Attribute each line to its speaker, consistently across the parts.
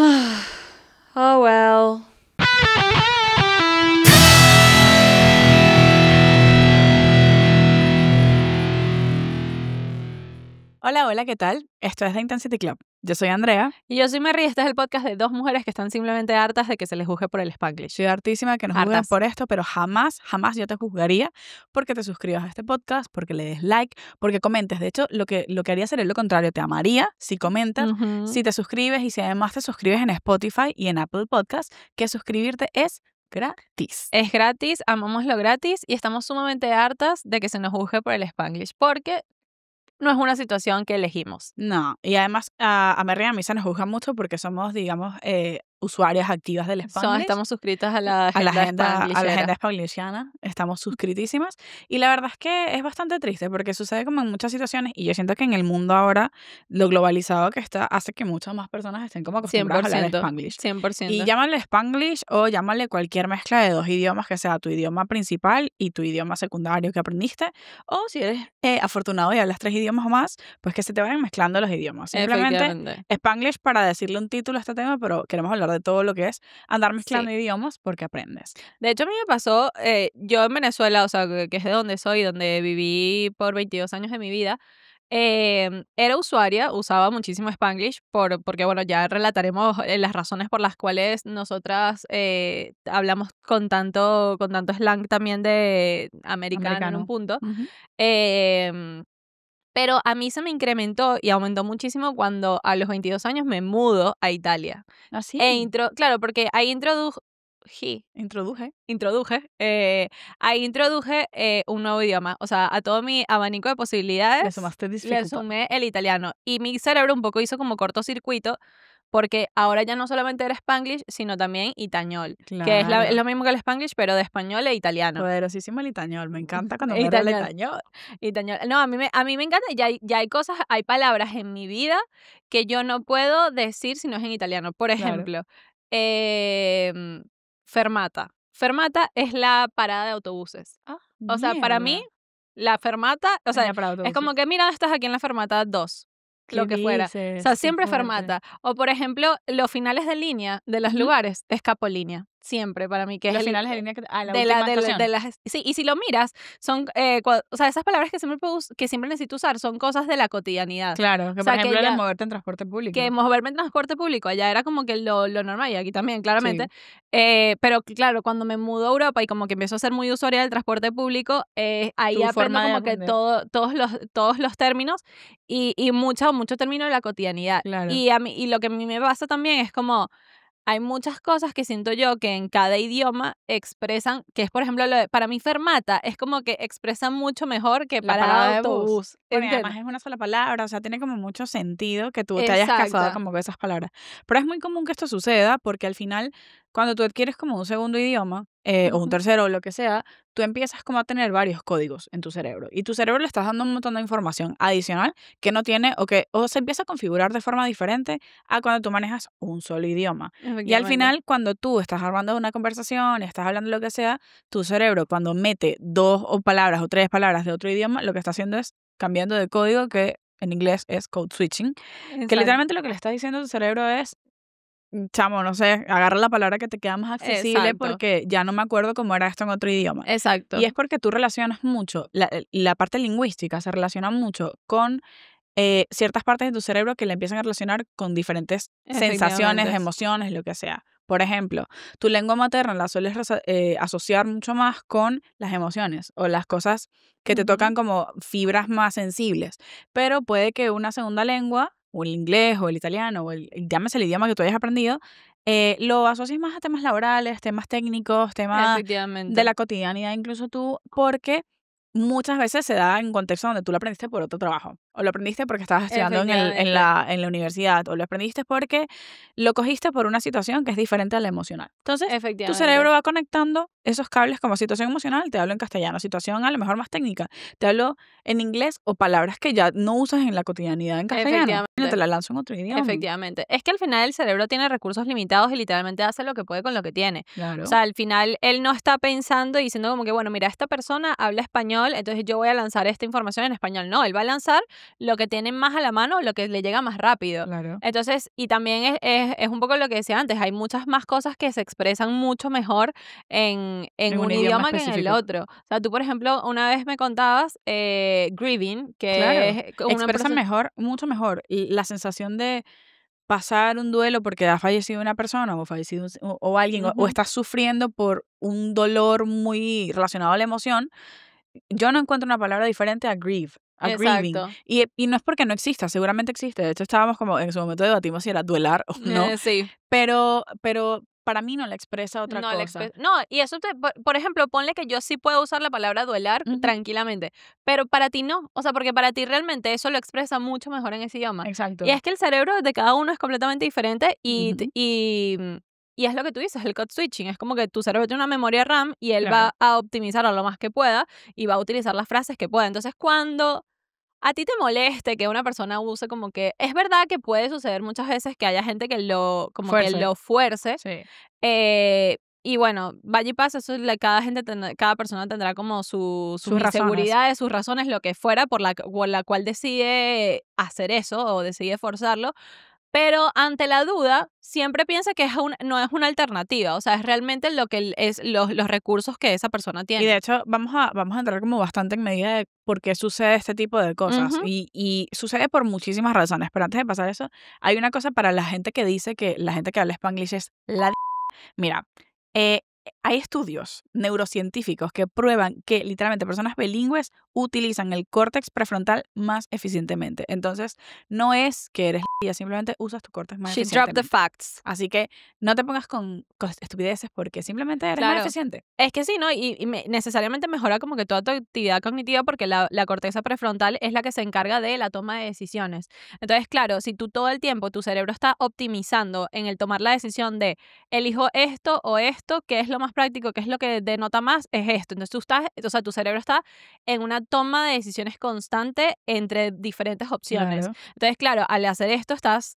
Speaker 1: Oh, well.
Speaker 2: Hola, hola, ¿qué tal? Esto es The Intensity Club. Yo soy Andrea.
Speaker 1: Y yo soy Mary, este es el podcast de dos mujeres que están simplemente hartas de que se les juzgue por el Spanglish.
Speaker 2: Estoy hartísima que nos juzguen
Speaker 1: Hartas.
Speaker 2: por esto, pero jamás yo te juzgaría porque te suscribas a este podcast, porque le des like, porque comentes. De hecho, lo que haría sería lo contrario. Te amaría si comentas, si te suscribes y si además te suscribes en Spotify y en Apple Podcasts, que suscribirte es gratis.
Speaker 1: Es gratis, amamos lo gratis y estamos sumamente hartas de que se nos juzgue por el Spanglish porque no es una situación que elegimos.
Speaker 2: No, y además a Mary y a mí se nos juzga mucho porque somos, digamos, usuarias activas del Spanglish.
Speaker 1: Estamos suscritas a la
Speaker 2: a la
Speaker 1: agenda
Speaker 2: agenda spanglishana, estamos suscritísimas y la verdad es que es bastante triste porque sucede como en muchas situaciones y yo siento que en el mundo ahora lo globalizado que está hace que muchas más personas estén como acostumbradas a hablar Spanglish.
Speaker 1: 100%.
Speaker 2: Y llámale Spanglish o llámale cualquier mezcla de dos idiomas que sea tu idioma principal y tu idioma secundario que aprendiste, o si eres afortunado y hablas 3 idiomas o más, pues que se te vayan mezclando los idiomas. Simplemente
Speaker 1: Efectivamente.
Speaker 2: Spanglish para decirle un título a este tema, pero queremos hablar de todo lo que es andar mezclando idiomas porque aprendes.
Speaker 1: De hecho, a mí me pasó, yo en Venezuela, o sea, que es de donde soy, donde viví por 22 años de mi vida, era usuaria, usaba muchísimo Spanglish, porque, bueno, ya relataremos las razones por las cuales nosotras hablamos con tanto slang también de americano en un punto.
Speaker 2: Ujú.
Speaker 1: Pero a mí se me incrementó y aumentó muchísimo cuando a los 22 años me mudo a Italia.
Speaker 2: Así.
Speaker 1: Claro, porque ahí introduje un nuevo idioma. O sea, a todo mi abanico de posibilidades
Speaker 2: Le sumaste
Speaker 1: le
Speaker 2: dificultad.
Speaker 1: sumé el italiano. Y mi cerebro un poco hizo como cortocircuito porque ahora ya no solamente era Spanglish, sino también itañol. Que es
Speaker 2: Claro.
Speaker 1: lo mismo que el Spanglish, pero de español e italiano.
Speaker 2: Poderosísimo el itañol. Me encanta cuando me habla el
Speaker 1: Itañol.
Speaker 2: itañol.
Speaker 1: No, a mí me encanta. Ya hay cosas, hay palabras en mi vida que yo no puedo decir si no es en italiano. Por
Speaker 2: Claro.
Speaker 1: ejemplo, fermata. Fermata es la parada de autobuses. O sea, para mí, la fermata, o sea, es como que mira, estás aquí en la fermata 2. Lo que fuera. O sea, siempre fermata. O, por ejemplo, los finales de línea de los
Speaker 2: Ujú.
Speaker 1: lugares es capolínea. Siempre para mí, que es
Speaker 2: Los
Speaker 1: el
Speaker 2: finales de línea la
Speaker 1: de
Speaker 2: última
Speaker 1: la,
Speaker 2: estación.
Speaker 1: de las, sí, y si lo miras, son, o sea, esas palabras que siempre necesito usar son cosas de la cotidianidad.
Speaker 2: Claro, que
Speaker 1: O sea,
Speaker 2: por ejemplo
Speaker 1: que
Speaker 2: era
Speaker 1: ya-
Speaker 2: moverte en transporte público.
Speaker 1: Que moverme en transporte público allá era como que lo normal, y aquí también, claramente. Pero claro, cuando me mudo a Europa y como que empiezo a ser muy usuaria del transporte público, ahí
Speaker 2: Tu
Speaker 1: aprendo
Speaker 2: forma de
Speaker 1: como que
Speaker 2: aprender.
Speaker 1: todos los términos y mucho término de la cotidianidad.
Speaker 2: Claro.
Speaker 1: Y lo que a mí me pasa también es como hay muchas cosas que siento yo que en cada idioma expresan, que es por ejemplo para mí fermata es como que expresa mucho mejor que
Speaker 2: La
Speaker 1: parada
Speaker 2: parada
Speaker 1: de
Speaker 2: de bus.
Speaker 1: autobús.
Speaker 2: Bueno, y
Speaker 1: ¿Entiendes?
Speaker 2: además es una sola palabra, o sea, tiene como mucho sentido que tú te hayas casado
Speaker 1: Exacto.
Speaker 2: como con esas palabras. Pero es muy común que esto suceda porque al final, cuando tú adquieres como un segundo idioma, o un
Speaker 1: Ujú.
Speaker 2: tercero o lo que sea, tú empiezas como a tener varios códigos en tu cerebro. Y tu cerebro le estás dando un montón de información adicional que no tiene o se empieza a configurar de forma diferente a cuando tú manejas un solo idioma. Y al
Speaker 1: Efectivamente.
Speaker 2: final, cuando tú estás armando una conversación, estás hablando lo que sea, tu cerebro cuando mete 2 o palabras o 3 palabras de otro idioma, lo que está haciendo es cambiando de código, que en inglés es code switching, que
Speaker 1: Exacto.
Speaker 2: literalmente lo que le está diciendo a tu cerebro es, chamo, no sé, agarra la palabra que te queda más accesible
Speaker 1: Exacto.
Speaker 2: porque ya no me acuerdo cómo era esto en otro idioma.
Speaker 1: Exacto.
Speaker 2: Y es porque tú relacionas mucho, la parte lingüística se relaciona mucho con ciertas partes de tu cerebro que le empiezan a relacionar con diferentes sensaciones,
Speaker 1: Efectivamente.
Speaker 2: emociones, lo que sea. Por ejemplo, tu lengua materna la sueles asociar mucho más con las emociones o las cosas que te
Speaker 1: Ujú.
Speaker 2: tocan como fibras más sensibles. Pero puede que una segunda lengua, o el inglés, o el italiano, o llámese el idioma que tú hayas aprendido, lo asocies más a temas laborales, temas técnicos, temas de
Speaker 1: Efectivamente.
Speaker 2: la cotidianidad, incluso tú, porque muchas veces se da en contexto donde tú lo aprendiste por otro trabajo, o lo aprendiste porque estabas estudiando en la universidad, o lo aprendiste porque lo cogiste por una situación que es diferente a la emocional. Entonces, tu
Speaker 1: Efectivamente.
Speaker 2: cerebro va conectando esos cables como situación emocional, te hablo en castellano, situación a lo mejor más técnica, te hablo en inglés o palabras que ya no usas en la cotidianidad en castellano.
Speaker 1: Efectivamente.
Speaker 2: No te la lanzo en otro idioma.
Speaker 1: Efectivamente. Es que al final el cerebro tiene recursos limitados y literalmente hace lo que puede con lo que tiene.
Speaker 2: Claro.
Speaker 1: O sea, al final él no está pensando y diciendo como que, bueno, mira, esta persona habla español, entonces yo voy a lanzar esta información en español. No, él va a lanzar lo que tiene más a la mano, lo que le llega más rápido.
Speaker 2: Claro.
Speaker 1: Entonces, y también es un poco lo que decía antes, hay muchas más cosas que se expresan mucho mejor en un idioma que en el
Speaker 2: específico.
Speaker 1: otro. O sea, tú, por ejemplo, una vez me contabas grieving, que
Speaker 2: Claro.
Speaker 1: es una
Speaker 2: Expresa mejor, mucho mejor la sensación de pasar un duelo porque ha fallecido una persona o fallecido o alguien o estás sufriendo por un dolor muy relacionado a la emoción. Yo no encuentro una palabra diferente a grieve, a grieving.
Speaker 1: Exacto.
Speaker 2: Y no es porque no exista, seguramente existe. De hecho, estábamos como en su momento debatimos si era duelar o no.
Speaker 1: Sí.
Speaker 2: Pero para mí no la expresa otra
Speaker 1: No,
Speaker 2: cosa.
Speaker 1: no, y eso, por ejemplo, ponle que yo sí puedo usar la palabra duelar tranquilamente, pero para ti no. O sea, porque para ti realmente eso lo expresa mucho mejor en ese idioma.
Speaker 2: Exacto.
Speaker 1: Y es que el cerebro de cada uno es completamente diferente y es lo que tú dices, el code switching. Es como que tu cerebro tiene una memoria RAM y él va a optimizarlo lo más que pueda y va a utilizar las frases que pueda. Entonces, cuando a ti te moleste que una persona use como que... Es verdad que puede suceder muchas veces que haya gente que lo fuerce.
Speaker 2: Sí.
Speaker 1: Y bueno, vaya y pasa, eso cada persona tendrá como sus
Speaker 2: razones.
Speaker 1: inseguridades, sus razones, lo que fuera por la cual decide hacer eso o decide forzarlo. Pero ante la duda, siempre piensa que no es una alternativa. O sea, es realmente lo que es los recursos que esa persona tiene.
Speaker 2: Y de hecho, vamos a entrar como bastante en medida de por qué sucede este tipo de cosas. Y sucede por muchísimas razones. Pero antes de pasar eso, hay una cosa para la gente que dice que la gente que habla Spanglish es la... Mira, hay estudios neurocientíficos que prueban que literalmente personas bilingües utilizan el córtex prefrontal más eficientemente. Entonces, no es que eres simplemente usas tu córtex más
Speaker 1: She
Speaker 2: eficientemente.
Speaker 1: dropped the facts.
Speaker 2: Así que no te pongas con estupideces porque simplemente eres más eficiente.
Speaker 1: Es que sí, ¿no? Y necesariamente mejora como que toda tu actividad cognitiva porque la corteza prefrontal es la que se encarga de la toma de decisiones. Entonces, claro, si tú todo el tiempo tu cerebro está optimizando en el tomar la decisión de elijo esto o esto, ¿qué es lo más práctico? ¿Qué es lo que denota más? Es esto. Entonces tu cerebro está en una toma de decisiones constante entre diferentes opciones.
Speaker 2: Claro.
Speaker 1: Entonces, claro, al hacer esto estás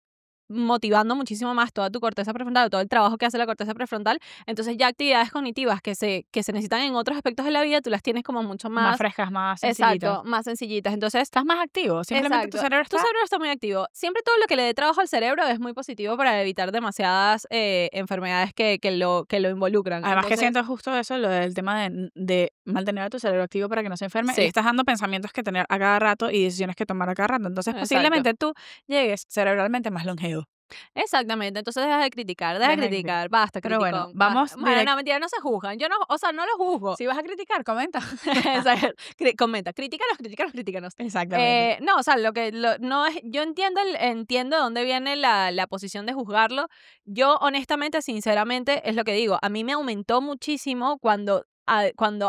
Speaker 1: motivando muchísimo más toda tu corteza prefrontal, todo el trabajo que hace la corteza prefrontal. Entonces ya actividades cognitivas que se necesitan en otros aspectos de la vida, tú las tienes como mucho más
Speaker 2: frescas, más sencillitas.
Speaker 1: Exacto, más sencillas. Entonces
Speaker 2: estás más activo, simplemente tu cerebro
Speaker 1: está muy activo. Siempre todo lo que le dé trabajo al cerebro es muy positivo para evitar demasiadas enfermedades que lo involucran.
Speaker 2: Además que siento justo eso, lo del tema de mantener a tu cerebro activo para que no se enferme.
Speaker 1: Sí.
Speaker 2: Y estás dando pensamientos que tener a cada rato y decisiones que tomar a cada rato. Entonces posiblemente tú llegues cerebralmente más longevo.
Speaker 1: Exactamente, entonces deja de criticar, basta,
Speaker 2: pero
Speaker 1: criticón.
Speaker 2: bueno, vamos
Speaker 1: no, mentira, no se juzgan, yo no, o sea, no los juzgo.
Speaker 2: Si vas a criticar, comenta.
Speaker 1: Comenta, críticanos.
Speaker 2: Exactamente.
Speaker 1: No, o sea, no es, yo entiendo de dónde viene la posición de juzgarlo. Yo honestamente, sinceramente, es lo que digo, a mí me aumentó muchísimo cuando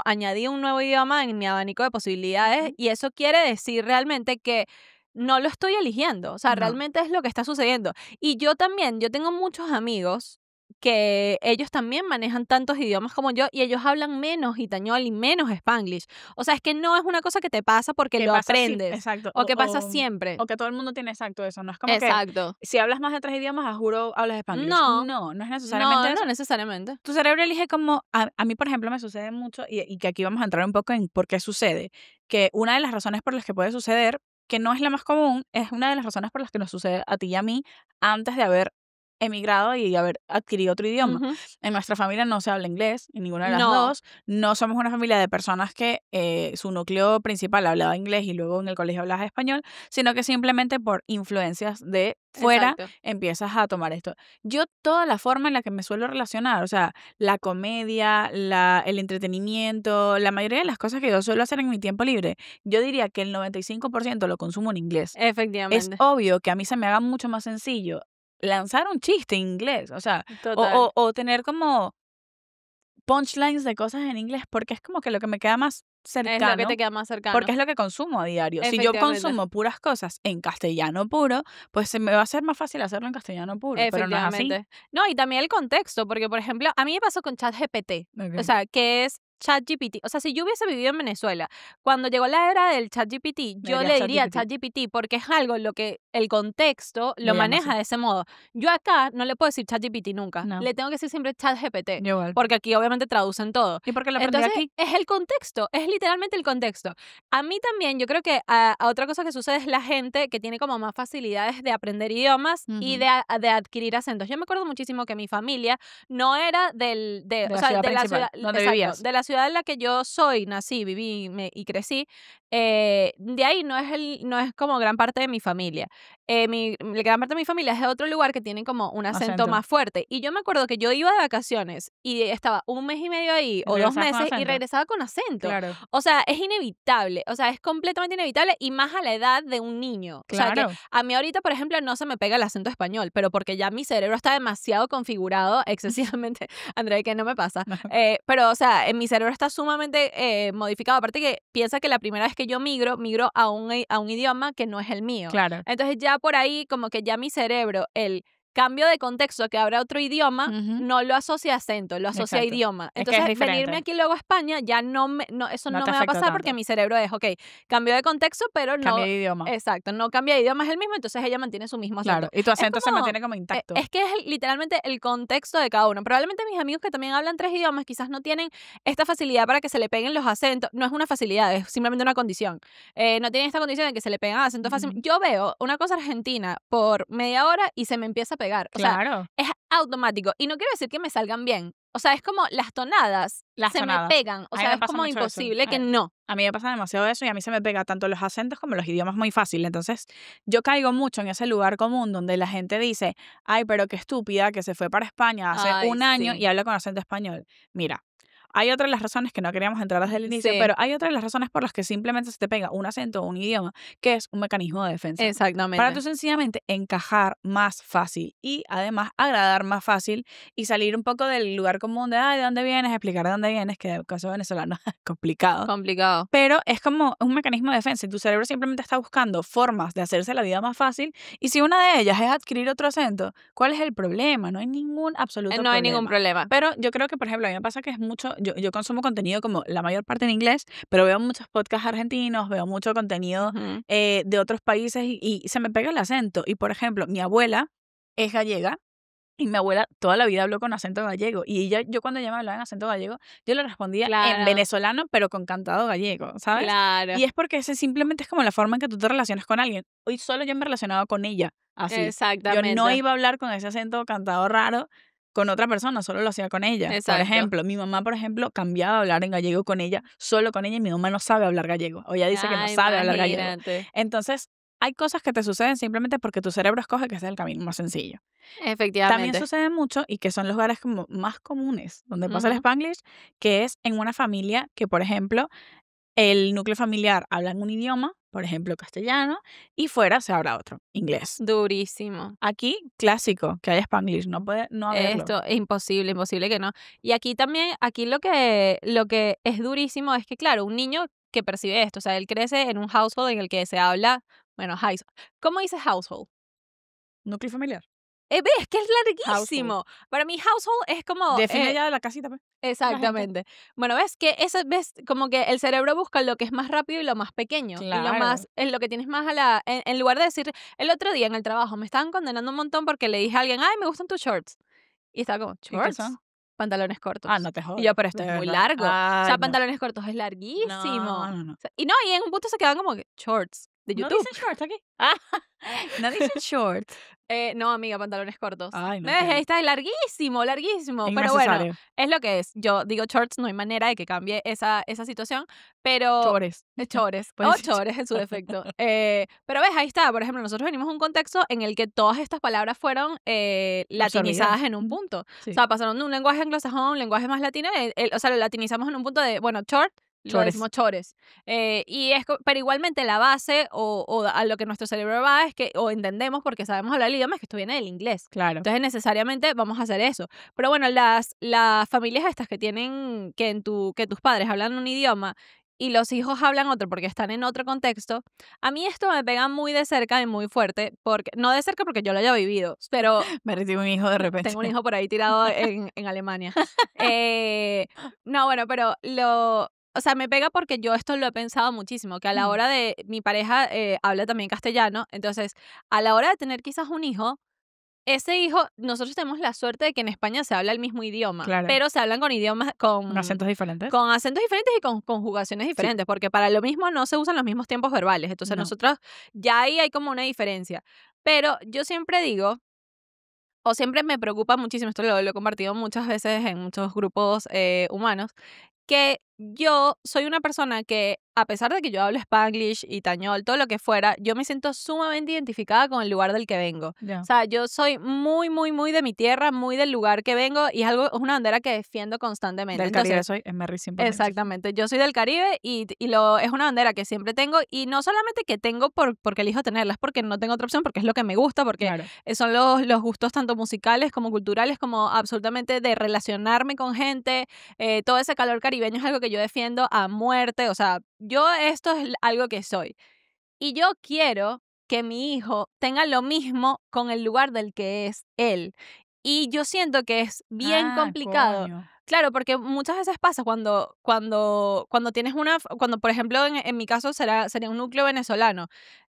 Speaker 1: añadí un nuevo idioma en mi abanico de posibilidades y eso quiere decir realmente que no lo estoy eligiendo, o sea, realmente es lo que está sucediendo. Y yo tengo muchos amigos que ellos también manejan tantos idiomas como yo y ellos hablan menos itañol y menos spanglish. O sea, es que no es una cosa que te pasa porque lo aprendes.
Speaker 2: Exacto.
Speaker 1: O que pasa siempre.
Speaker 2: O que todo el mundo tiene exacto eso. No es como
Speaker 1: exacto.
Speaker 2: que si hablas más de 3 idiomas, a juro hablas spanglish. No es necesariamente eso.
Speaker 1: No necesariamente.
Speaker 2: Tu cerebro elige como... A mí, por ejemplo, me sucede mucho y que aquí vamos a entrar un poco en por qué sucede. Que una de las razones por las que puede suceder, que no es la más común, es una de las razones por las que nos sucede a ti y a mí antes de haber emigrado y haber adquirido otro idioma. En nuestra familia no se habla inglés, en ninguna de las dos. No somos una familia de personas que su núcleo principal hablaba inglés y luego en el colegio hablaba español, sino que simplemente por influencias de fuera empiezas a tomar esto. Yo toda la forma en la que me suelo relacionar, o sea, la comedia, el entretenimiento, la mayoría de las cosas que yo suelo hacer en mi tiempo libre, yo diría que el 95% lo consumo en inglés.
Speaker 1: Efectivamente.
Speaker 2: Es obvio que a mí se me haga mucho más sencillo lanzar un chiste en inglés, o sea, o tener como punchlines de cosas en inglés, porque es como que lo que me queda más cercano.
Speaker 1: Es lo que te queda más cercano.
Speaker 2: Porque es lo que consumo a diario. Si yo consumo puras cosas en castellano puro, pues se me va a hacer más fácil hacerlo en castellano puro, pero no es así.
Speaker 1: No, y también el contexto, porque por ejemplo, a mí me pasó con ChatGPT, o sea, que es ChatGPT, o sea, si yo hubiese vivido en Venezuela, cuando llegó la era del ChatGPT, yo le diría ChatGPT porque es algo lo que el contexto lo maneja de ese modo. Yo acá no le puedo decir ChatGPT nunca, le tengo que decir siempre ChatGPT, porque aquí obviamente traducen todo.
Speaker 2: ¿Y por qué lo aprendí aquí?
Speaker 1: Es el contexto, es literalmente el contexto. A mí también, yo creo que a otra cosa que sucede es la gente que tiene como más facilidades de aprender idiomas y de adquirir acentos. Yo me acuerdo muchísimo que mi familia no era de la ciudad
Speaker 2: donde vivías.
Speaker 1: De la ciudad en la que yo soy, nací, viví y crecí. De ahí no es como gran parte de mi familia. La gran parte de mi familia es de otro lugar que tienen como un acento más fuerte. Y yo me acuerdo que yo iba de vacaciones y estaba 1 mes y medio ahí o 2 meses y regresaba con acento.
Speaker 2: Claro.
Speaker 1: O sea, es inevitable. O sea, es completamente inevitable y más a la edad de un niño.
Speaker 2: Claro.
Speaker 1: O sea, que a mí ahorita, por ejemplo, no se me pega el acento español, pero porque ya mi cerebro está demasiado configurado excesivamente. Andrea, que no me pasa. Pero, o sea, mi cerebro está sumamente modificado. Aparte que piensa que la primera vez que yo migro a un idioma que no es el mío.
Speaker 2: Claro.
Speaker 1: Entonces ya por ahí como que ya mi cerebro, el cambio de contexto que habrá otro idioma, no lo asocia a acento, lo asocia a idioma. Entonces, venirme aquí luego a España ya eso no me va a pasar porque mi cerebro es, ok, cambio de contexto, pero no...
Speaker 2: Cambia de idioma.
Speaker 1: Exacto, no cambia de idioma, es el mismo, entonces ella mantiene su mismo acento.
Speaker 2: Claro, y tu acento se mantiene como intacto.
Speaker 1: Es que es literalmente el contexto de cada uno. Probablemente mis amigos que también hablan 3 idiomas quizás no tienen esta facilidad para que se le peguen los acentos. No es una facilidad, es simplemente una condición. No tienen esta condición de que se le pegan acentos fácilmente. Yo veo una cosa argentina por media hora y se me empieza a pegar. O sea, es automático. Y no quiero decir que me salgan bien. O sea, es como las tonadas se me pegan. O sea, es como imposible que no.
Speaker 2: A mí me pasa demasiado eso y a mí se me pega tanto los acentos como los idiomas muy fácil. Entonces, yo caigo mucho en ese lugar común donde la gente dice, ay, pero qué estúpida que se fue para España hace un año y habla con acento español. Mira, hay otras de las razones que no queríamos entrar desde el inicio, pero hay otras de las razones por las que simplemente se te pega un acento o un idioma, que es un mecanismo de defensa.
Speaker 1: Exactamente.
Speaker 2: Para tú sencillamente encajar más fácil y además agradar más fácil y salir un poco del lugar común de, ¿de dónde vienes? Explicar de dónde vienes, que en el caso venezolano es complicado. Pero es como un mecanismo de defensa y tu cerebro simplemente está buscando formas de hacerse la vida más fácil y si una de ellas es adquirir otro acento, ¿cuál es el problema? No hay ningún absoluto problema.
Speaker 1: No hay ningún problema.
Speaker 2: Pero yo creo que, por ejemplo, a mí me pasa que es mucho... Yo consumo contenido como la mayor parte en inglés, pero veo muchos podcasts argentinos, veo mucho contenido de otros países y se me pega el acento. Y, por ejemplo, mi abuela es gallega y mi abuela toda la vida habló con acento gallego. Y yo cuando ella me hablaba en acento gallego, yo le respondía en venezolano, pero con cantado gallego, ¿sabes?
Speaker 1: Claro.
Speaker 2: Y es porque ese simplemente es como la forma en que tú te relacionas con alguien. Hoy solo yo me relacionaba con ella así.
Speaker 1: Exactamente.
Speaker 2: Yo no iba a hablar con ese acento cantado raro con otra persona, solo lo hacía con ella.
Speaker 1: Exacto.
Speaker 2: Por ejemplo, mi mamá, por ejemplo, cambiaba a hablar en gallego con ella, solo con ella, y mi mamá no sabe hablar gallego. O ella dice que no sabe hablar gallego. Entonces, hay cosas que te suceden simplemente porque tu cerebro escoge que ese es el camino más sencillo.
Speaker 1: Efectivamente.
Speaker 2: También sucede mucho, y que son los lugares como más comunes donde pasa el Spanglish, que es en una familia que, por ejemplo, el núcleo familiar habla en un idioma, por ejemplo, castellano, y fuera se habla otro, inglés.
Speaker 1: Durísimo.
Speaker 2: Aquí, clásico, que haya Spanglish, no puede no haberlo.
Speaker 1: Esto es imposible que no. Y aquí también, lo que es durísimo es que, claro, un niño que percibe esto, o sea, él crece en un household en el que se habla, bueno, ¿cómo dice household?
Speaker 2: Núcleo familiar.
Speaker 1: Es que es larguísimo.
Speaker 2: Household.
Speaker 1: Para mí household es como...
Speaker 2: Define ya la casita, pues.
Speaker 1: Exactamente. Bueno, ves como que el cerebro busca lo que es más rápido y lo más pequeño.
Speaker 2: Claro.
Speaker 1: Y lo más, es lo que tienes más en lugar de decir, el otro día en el trabajo me estaban condenando un montón porque le dije a alguien, ay, me gustan tus shorts. Y estaba como, ¿shorts? Pantalones cortos.
Speaker 2: Ah, no te jodas.
Speaker 1: Y yo, pero esto es muy largo.
Speaker 2: Ay,
Speaker 1: o sea, pantalones cortos es larguísimo.
Speaker 2: No.
Speaker 1: O sea, y en un punto se quedan como que, shorts de YouTube.
Speaker 2: ¿No dicen shorts aquí? No dicen shorts.
Speaker 1: No, amiga, pantalones cortos.
Speaker 2: Ay, no.
Speaker 1: Está larguísimo. Pero bueno, es lo que es. Yo digo shorts, no hay manera de que cambie esa situación, pero...
Speaker 2: Chores.
Speaker 1: Chores. Chores en su defecto. Pero ves, ahí está. Por ejemplo, nosotros venimos de un contexto en el que todas estas palabras fueron latinizadas en un punto. Sí. O sea, pasaron de un lenguaje anglosajón a un lenguaje más latino. O sea, lo latinizamos en un punto de, bueno, short, lo decimos chores. Pero igualmente la base o a lo que nuestro cerebro va es que, o entendemos porque sabemos hablar el idioma, es que esto viene del inglés.
Speaker 2: Claro.
Speaker 1: Entonces necesariamente vamos a hacer eso. Pero bueno, las familias estas que tienen, que tus padres hablan un idioma y los hijos hablan otro porque están en otro contexto, a mí esto me pega muy de cerca y muy fuerte, porque no de cerca porque yo lo haya vivido, pero
Speaker 2: Me recibo un hijo de repente.
Speaker 1: tengo un hijo por ahí tirado en Alemania. No, bueno, pero o sea, me pega porque yo esto lo he pensado muchísimo, que a la hora de, mi pareja habla también castellano, entonces a la hora de tener quizás un hijo, ese hijo, nosotros tenemos la suerte de que en España se habla el mismo idioma,
Speaker 2: Claro.
Speaker 1: pero se hablan con idiomas,
Speaker 2: Con acentos diferentes.
Speaker 1: con acentos diferentes y con conjugaciones diferentes, porque para lo mismo no se usan los mismos tiempos verbales, entonces
Speaker 2: No.
Speaker 1: nosotros ya ahí hay como una diferencia. Pero yo siempre digo, o siempre me preocupa muchísimo, esto lo he compartido muchas veces en muchos grupos humanos, que yo soy una persona que, a pesar de que yo hablo Spanglish, Itañol, todo lo que fuera, yo me siento sumamente identificada con el lugar del que vengo.
Speaker 2: Ya.
Speaker 1: O sea, yo soy muy, muy, muy de mi tierra, muy del lugar que vengo y es una bandera que defiendo constantemente.
Speaker 2: Del Caribe soy, es Merry 100%.
Speaker 1: Exactamente, yo soy del Caribe y es una bandera que siempre tengo y no solamente que tengo porque elijo tenerla, es porque no tengo otra opción, porque es lo que me gusta, porque
Speaker 2: Claro.
Speaker 1: son los gustos tanto musicales como culturales, como absolutamente de relacionarme con gente, todo ese calor caribeño es algo que yo defiendo a muerte, o sea, esto es algo que soy. Y yo quiero que mi hijo tenga lo mismo con el lugar del que es él. Y yo siento que es bien complicado.
Speaker 2: Coño.
Speaker 1: Claro, porque muchas veces pasa cuando tienes cuando por ejemplo en mi caso sería un núcleo venezolano,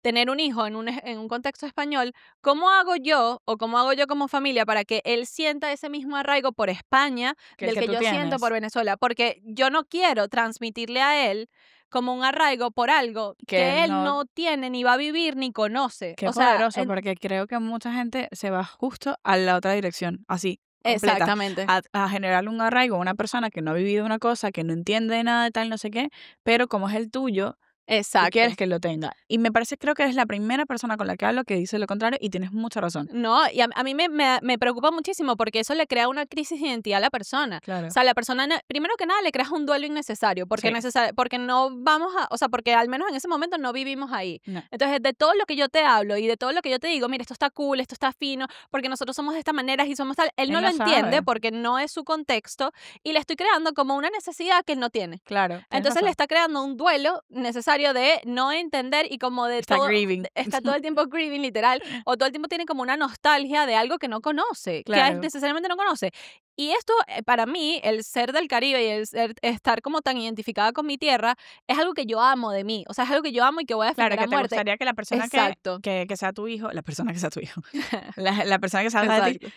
Speaker 1: tener un hijo en un contexto español, ¿cómo hago yo o cómo hago yo como familia para que él sienta ese mismo arraigo por España
Speaker 2: Que el
Speaker 1: del
Speaker 2: que
Speaker 1: que
Speaker 2: tú
Speaker 1: yo siento
Speaker 2: tienes.
Speaker 1: por Venezuela? Porque yo no quiero transmitirle a él como un arraigo por algo que él no tiene, ni va a vivir, ni conoce.
Speaker 2: Qué
Speaker 1: o sea,
Speaker 2: poderoso, porque creo que mucha gente se va justo a la otra dirección, así, completa.
Speaker 1: exactamente.
Speaker 2: A generar un arraigo a una persona que no ha vivido una cosa, que no entiende nada de tal, no sé qué, pero como es el tuyo, tú
Speaker 1: Exacto.
Speaker 2: quieres que lo tenga. Y me parece, creo que eres la primera persona con la que hablo que dice lo contrario y tienes mucha razón.
Speaker 1: No, y a mí me preocupa muchísimo porque eso le crea una crisis de identidad a la persona.
Speaker 2: Claro.
Speaker 1: O sea, la persona, primero que nada, le creas un duelo innecesario porque,
Speaker 2: Sí.
Speaker 1: porque no vamos o sea, porque al menos en ese momento no vivimos ahí.
Speaker 2: No.
Speaker 1: Entonces, de todo lo que yo te hablo y de todo lo que yo te digo, mira, esto está cool, esto está fino, porque nosotros somos de esta manera y somos tal, él no lo entiende
Speaker 2: sabe.
Speaker 1: porque no es su contexto y le estoy creando como una necesidad que él no tiene.
Speaker 2: Claro.
Speaker 1: Entonces le está creando un duelo necesario de no entender y como de
Speaker 2: Está
Speaker 1: todo,
Speaker 2: grieving.
Speaker 1: está todo el tiempo grieving literal, o todo el tiempo tiene como una nostalgia de algo que no conoce,
Speaker 2: Claro.
Speaker 1: que necesariamente no conoce. Y esto, para mí, el ser del Caribe y estar como tan identificada con mi tierra, es algo que yo amo de mí. O sea, es algo que yo amo y que voy a defender
Speaker 2: Claro, que
Speaker 1: a
Speaker 2: te
Speaker 1: muerte.
Speaker 2: gustaría que la persona
Speaker 1: Exacto.
Speaker 2: que sea tu hijo, la persona que sea tu hijo, la persona que sea de ti,
Speaker 1: Exacto.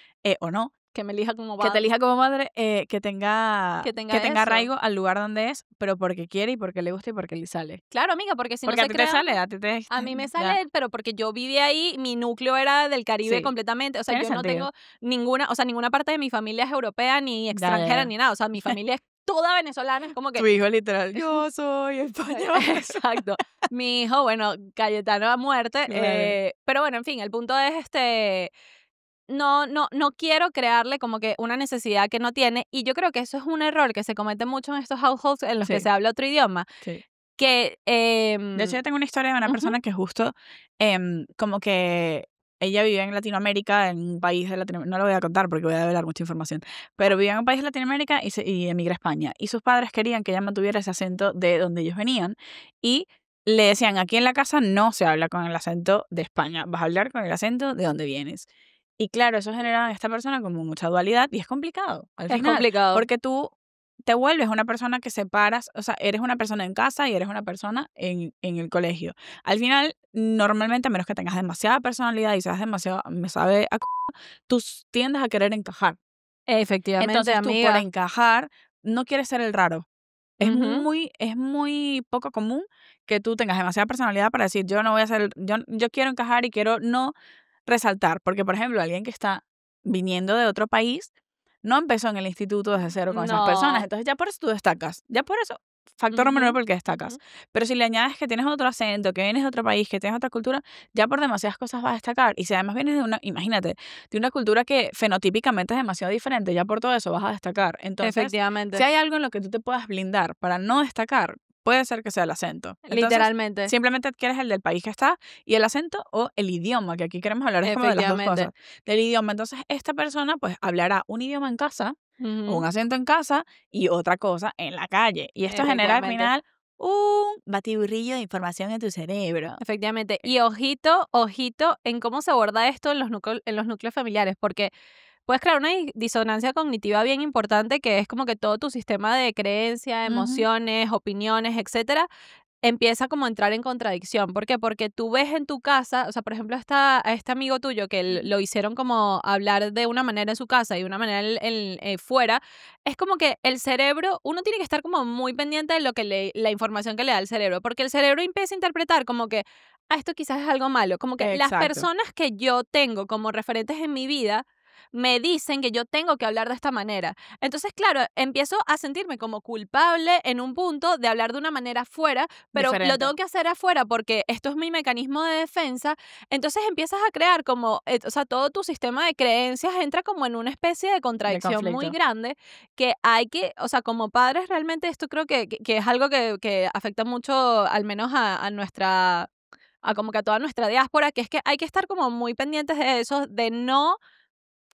Speaker 2: o no,
Speaker 1: Que me elija como
Speaker 2: que te elija como madre, que tenga
Speaker 1: eso.
Speaker 2: arraigo al lugar donde es, pero porque quiere y porque le gusta y porque le sale.
Speaker 1: Claro, amiga, porque si
Speaker 2: Porque
Speaker 1: no
Speaker 2: a
Speaker 1: se
Speaker 2: ti
Speaker 1: crea...
Speaker 2: te sale, a ti te...
Speaker 1: A mí me
Speaker 2: ya.
Speaker 1: sale, pero porque yo viví ahí, mi núcleo era del Caribe
Speaker 2: Sí.
Speaker 1: completamente. O sea,
Speaker 2: Tiene
Speaker 1: yo no
Speaker 2: sentido.
Speaker 1: tengo ninguna parte de mi familia es europea, ni extranjera,
Speaker 2: ya.
Speaker 1: ni nada. O sea, mi familia es toda venezolana, es como que...
Speaker 2: Tu hijo literal, yo soy español.
Speaker 1: Exacto. Mi hijo, bueno, Cayetano a muerte.
Speaker 2: Claro.
Speaker 1: Pero bueno, en fin, el punto es no quiero crearle como que una necesidad que no tiene. Y yo creo que eso es un error que se comete mucho en estos households en los que
Speaker 2: Sí.
Speaker 1: se habla otro idioma.
Speaker 2: Sí.
Speaker 1: Que,
Speaker 2: De hecho, yo tengo una historia de una
Speaker 1: ujú.
Speaker 2: persona que justo como que ella vivía en Latinoamérica, en un país de Latinoamérica, no lo voy a contar porque voy a develar mucha información, pero vivía en un país de Latinoamérica y emigra a España. Y sus padres querían que ella mantuviera ese acento de donde ellos venían y le decían, aquí en la casa no se habla con el acento de España, vas a hablar con el acento de donde vienes. Y claro, eso genera en esta persona como mucha dualidad y es complicado al
Speaker 1: Es
Speaker 2: final,
Speaker 1: complicado.
Speaker 2: porque tú te vuelves una persona que separas, o sea, eres una persona en casa y eres una persona en el colegio. Al final, normalmente, a menos que tengas demasiada personalidad y seas demasiado, me sabe tú tiendes a querer encajar.
Speaker 1: Efectivamente,
Speaker 2: Entonces tú por
Speaker 1: amiga.
Speaker 2: encajar no quieres ser el raro. Es
Speaker 1: Ujú.
Speaker 2: muy poco común que tú tengas demasiada personalidad para decir, yo no voy a ser, yo quiero encajar y quiero no resaltar. Porque, por ejemplo, alguien que está viniendo de otro país no empezó en el instituto desde cero con esas personas.
Speaker 1: No.
Speaker 2: Entonces ya por eso tú destacas. Ya por eso, factor número uno
Speaker 1: Ujú,
Speaker 2: porque destacas.
Speaker 1: ujú.
Speaker 2: Pero si le añades que tienes otro acento, que vienes de otro país, que tienes otra cultura, ya por demasiadas cosas vas a destacar. Y si además vienes de una, imagínate, de una cultura que fenotípicamente es demasiado diferente, ya por todo eso vas a destacar. Entonces,
Speaker 1: Efectivamente.
Speaker 2: si hay algo en lo que tú te puedas blindar para no destacar, puede ser que sea el acento. Entonces,
Speaker 1: Literalmente.
Speaker 2: simplemente adquieres el del país que está y el acento o el idioma, que aquí queremos hablar es como de las dos
Speaker 1: Efectivamente.
Speaker 2: cosas. Del idioma. Entonces, esta persona pues hablará un idioma en casa o
Speaker 1: Ujú.
Speaker 2: un acento en casa y otra cosa en la calle. Y esto genera al
Speaker 1: Efectivamente.
Speaker 2: final un batiburrillo de información en tu cerebro.
Speaker 1: Efectivamente. Y ojito en cómo se aborda esto en los núcleos familiares, porque puedes crear una disonancia cognitiva bien importante que es como que todo tu sistema de creencia, emociones, opiniones, etcétera, empieza como a entrar en contradicción. ¿Por qué? Porque tú ves en tu casa, o sea, por ejemplo, a este amigo tuyo que lo hicieron como hablar de una manera en su casa y de una manera fuera, es como que el cerebro, uno tiene que estar como muy pendiente de la información que le da el cerebro, porque el cerebro empieza a interpretar como que, esto quizás es algo malo, como que las
Speaker 2: Exacto.
Speaker 1: personas que yo tengo como referentes en mi vida me dicen que yo tengo que hablar de esta manera. Entonces, claro, empiezo a sentirme como culpable en un punto de hablar de una manera fuera, pero lo
Speaker 2: Diferente.
Speaker 1: tengo que hacer afuera porque esto es mi mecanismo de defensa. Entonces empiezas a crear como, o sea, todo tu sistema de creencias entra como en una especie de contradicción muy
Speaker 2: conflicto.
Speaker 1: grande que hay que, o sea, como padres realmente esto creo que es algo que afecta mucho, al menos a nuestra, a como que a toda nuestra diáspora, que es que hay que estar como muy pendientes de eso, de no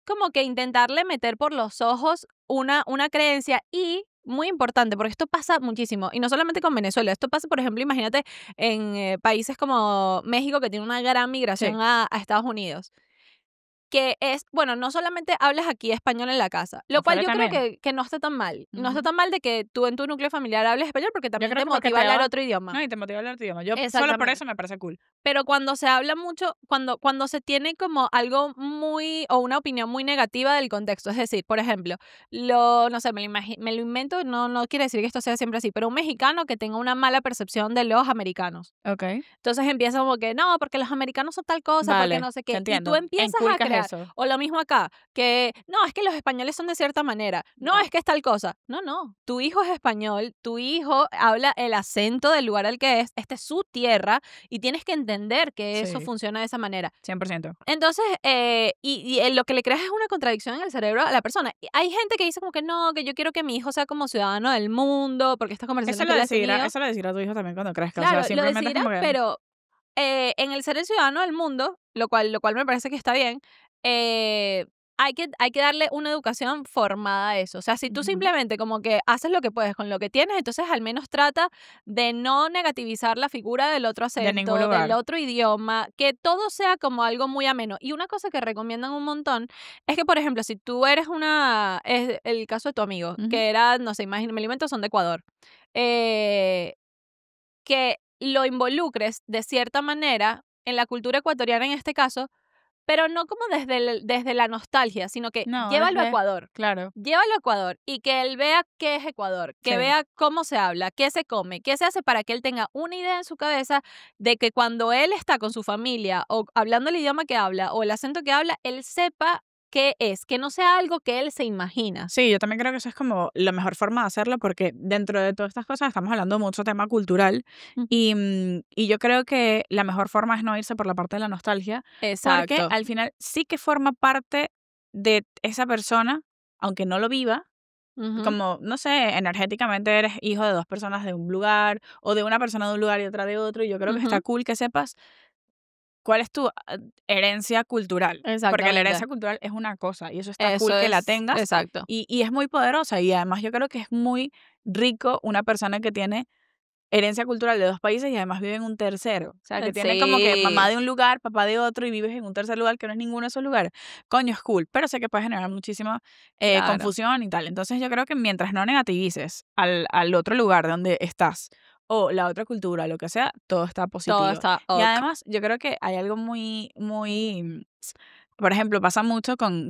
Speaker 1: como que intentarle meter por los ojos una creencia y muy importante, porque esto pasa muchísimo, y no solamente con Venezuela, esto pasa, por ejemplo, imagínate en países como México, que tiene una gran migración
Speaker 2: Sí.
Speaker 1: a Estados Unidos, que es, bueno, no solamente hablas aquí español en la casa, lo cual
Speaker 2: Afuera
Speaker 1: yo creo
Speaker 2: también.
Speaker 1: que no está tan mal. No está
Speaker 2: Ujú.
Speaker 1: tan mal de que tú en tu núcleo familiar hables español porque
Speaker 2: Yo
Speaker 1: también
Speaker 2: creo
Speaker 1: te
Speaker 2: que porque
Speaker 1: motiva a
Speaker 2: te
Speaker 1: hablar
Speaker 2: va...
Speaker 1: otro idioma.
Speaker 2: No, y te motiva a hablar tu idioma. Yo solo por
Speaker 1: Exactamente.
Speaker 2: eso me parece cool.
Speaker 1: Pero cuando se habla mucho, cuando se tiene como algo muy, o una opinión muy negativa del contexto, es decir, por ejemplo, no sé, me lo invento, no quiere decir que esto sea siempre así, pero un mexicano que tenga una mala percepción de los americanos.
Speaker 2: Ok.
Speaker 1: Entonces empieza como que, no, porque los americanos son tal cosa, porque
Speaker 2: Vale,
Speaker 1: no sé
Speaker 2: te
Speaker 1: qué. Y tú
Speaker 2: entiendo.
Speaker 1: empiezas a
Speaker 2: Enculcas
Speaker 1: crear,
Speaker 2: eso.
Speaker 1: o lo mismo acá, que no, es que los españoles son de cierta manera, no,
Speaker 2: No.
Speaker 1: es que es tal cosa. No, tu hijo es español, tu hijo habla el acento del lugar al que es, esta es su tierra, y tienes que entender que eso
Speaker 2: Sí,
Speaker 1: funciona de esa manera.
Speaker 2: 100%.
Speaker 1: Entonces, lo que le creas es una contradicción en el cerebro a la persona. Y hay gente que dice como que no, que yo quiero que mi hijo sea como ciudadano del mundo, porque estas conversaciones que él ha tenido,
Speaker 2: Eso lo decidirá tu hijo también cuando crezca. O sea,
Speaker 1: claro, lo
Speaker 2: simplemente es
Speaker 1: decidirá,
Speaker 2: como que...
Speaker 1: pero en el ser el ciudadano del mundo, lo cual me parece que está bien, eh, hay que darle una educación formada a eso. O sea, si tú
Speaker 2: Ujú.
Speaker 1: simplemente como que haces lo que puedes con lo que tienes, entonces al menos trata de no negativizar la figura del otro
Speaker 2: De ningún
Speaker 1: acento, del
Speaker 2: lugar.
Speaker 1: otro idioma, que todo sea como algo muy ameno. Y una cosa que recomiendan un montón es que, por ejemplo, si tú eres es el caso de tu amigo,
Speaker 2: Ujú.
Speaker 1: que era, no sé, imagínate, me lo invento, son de Ecuador. Eh, que lo involucres de cierta manera en la cultura ecuatoriana en este caso, pero no como desde la nostalgia, sino que
Speaker 2: No,
Speaker 1: llévalo a
Speaker 2: desde...
Speaker 1: Ecuador.
Speaker 2: Claro.
Speaker 1: Llévalo a Ecuador y que él vea qué es Ecuador, que
Speaker 2: Sí.
Speaker 1: vea cómo se habla, qué se come, qué se hace para que él tenga una idea en su cabeza de que cuando él está con su familia o hablando el idioma que habla o el acento que habla, él sepa qué es, que no sea algo que él se imagina.
Speaker 2: Sí, yo también creo que eso es como la mejor forma de hacerlo porque dentro de todas estas cosas estamos hablando mucho tema cultural
Speaker 1: Ujú.
Speaker 2: y yo creo que la mejor forma es no irse por la parte de la nostalgia porque
Speaker 1: Exacto.
Speaker 2: al final sí que forma parte de esa persona, aunque no lo viva,
Speaker 1: Ujú.
Speaker 2: como, no sé, energéticamente eres hijo de dos personas de un lugar o de una persona de un lugar y otra de otro y yo creo que está
Speaker 1: Ujú.
Speaker 2: cool que sepas cuál es tu herencia cultural, porque la
Speaker 1: Exactamente.
Speaker 2: herencia cultural es una cosa y eso está
Speaker 1: Eso
Speaker 2: cool que la
Speaker 1: es,
Speaker 2: tengas
Speaker 1: exacto.
Speaker 2: y es muy poderosa y además yo creo que es muy rico una persona que tiene herencia cultural de dos países y además vive en un tercero, o sea, que tiene como que mamá
Speaker 1: Sí,
Speaker 2: de un lugar, papá de otro y vives en un tercer lugar que no es ninguno de esos lugares. Coño, es cool, pero sé que puede generar muchísima
Speaker 1: claro.
Speaker 2: confusión y tal. Entonces yo creo que mientras no negativices al otro lugar donde estás o la otra cultura, lo que sea, todo está
Speaker 1: Todo
Speaker 2: positivo.
Speaker 1: está
Speaker 2: Y
Speaker 1: ok.
Speaker 2: además yo creo que hay algo por ejemplo, pasa mucho con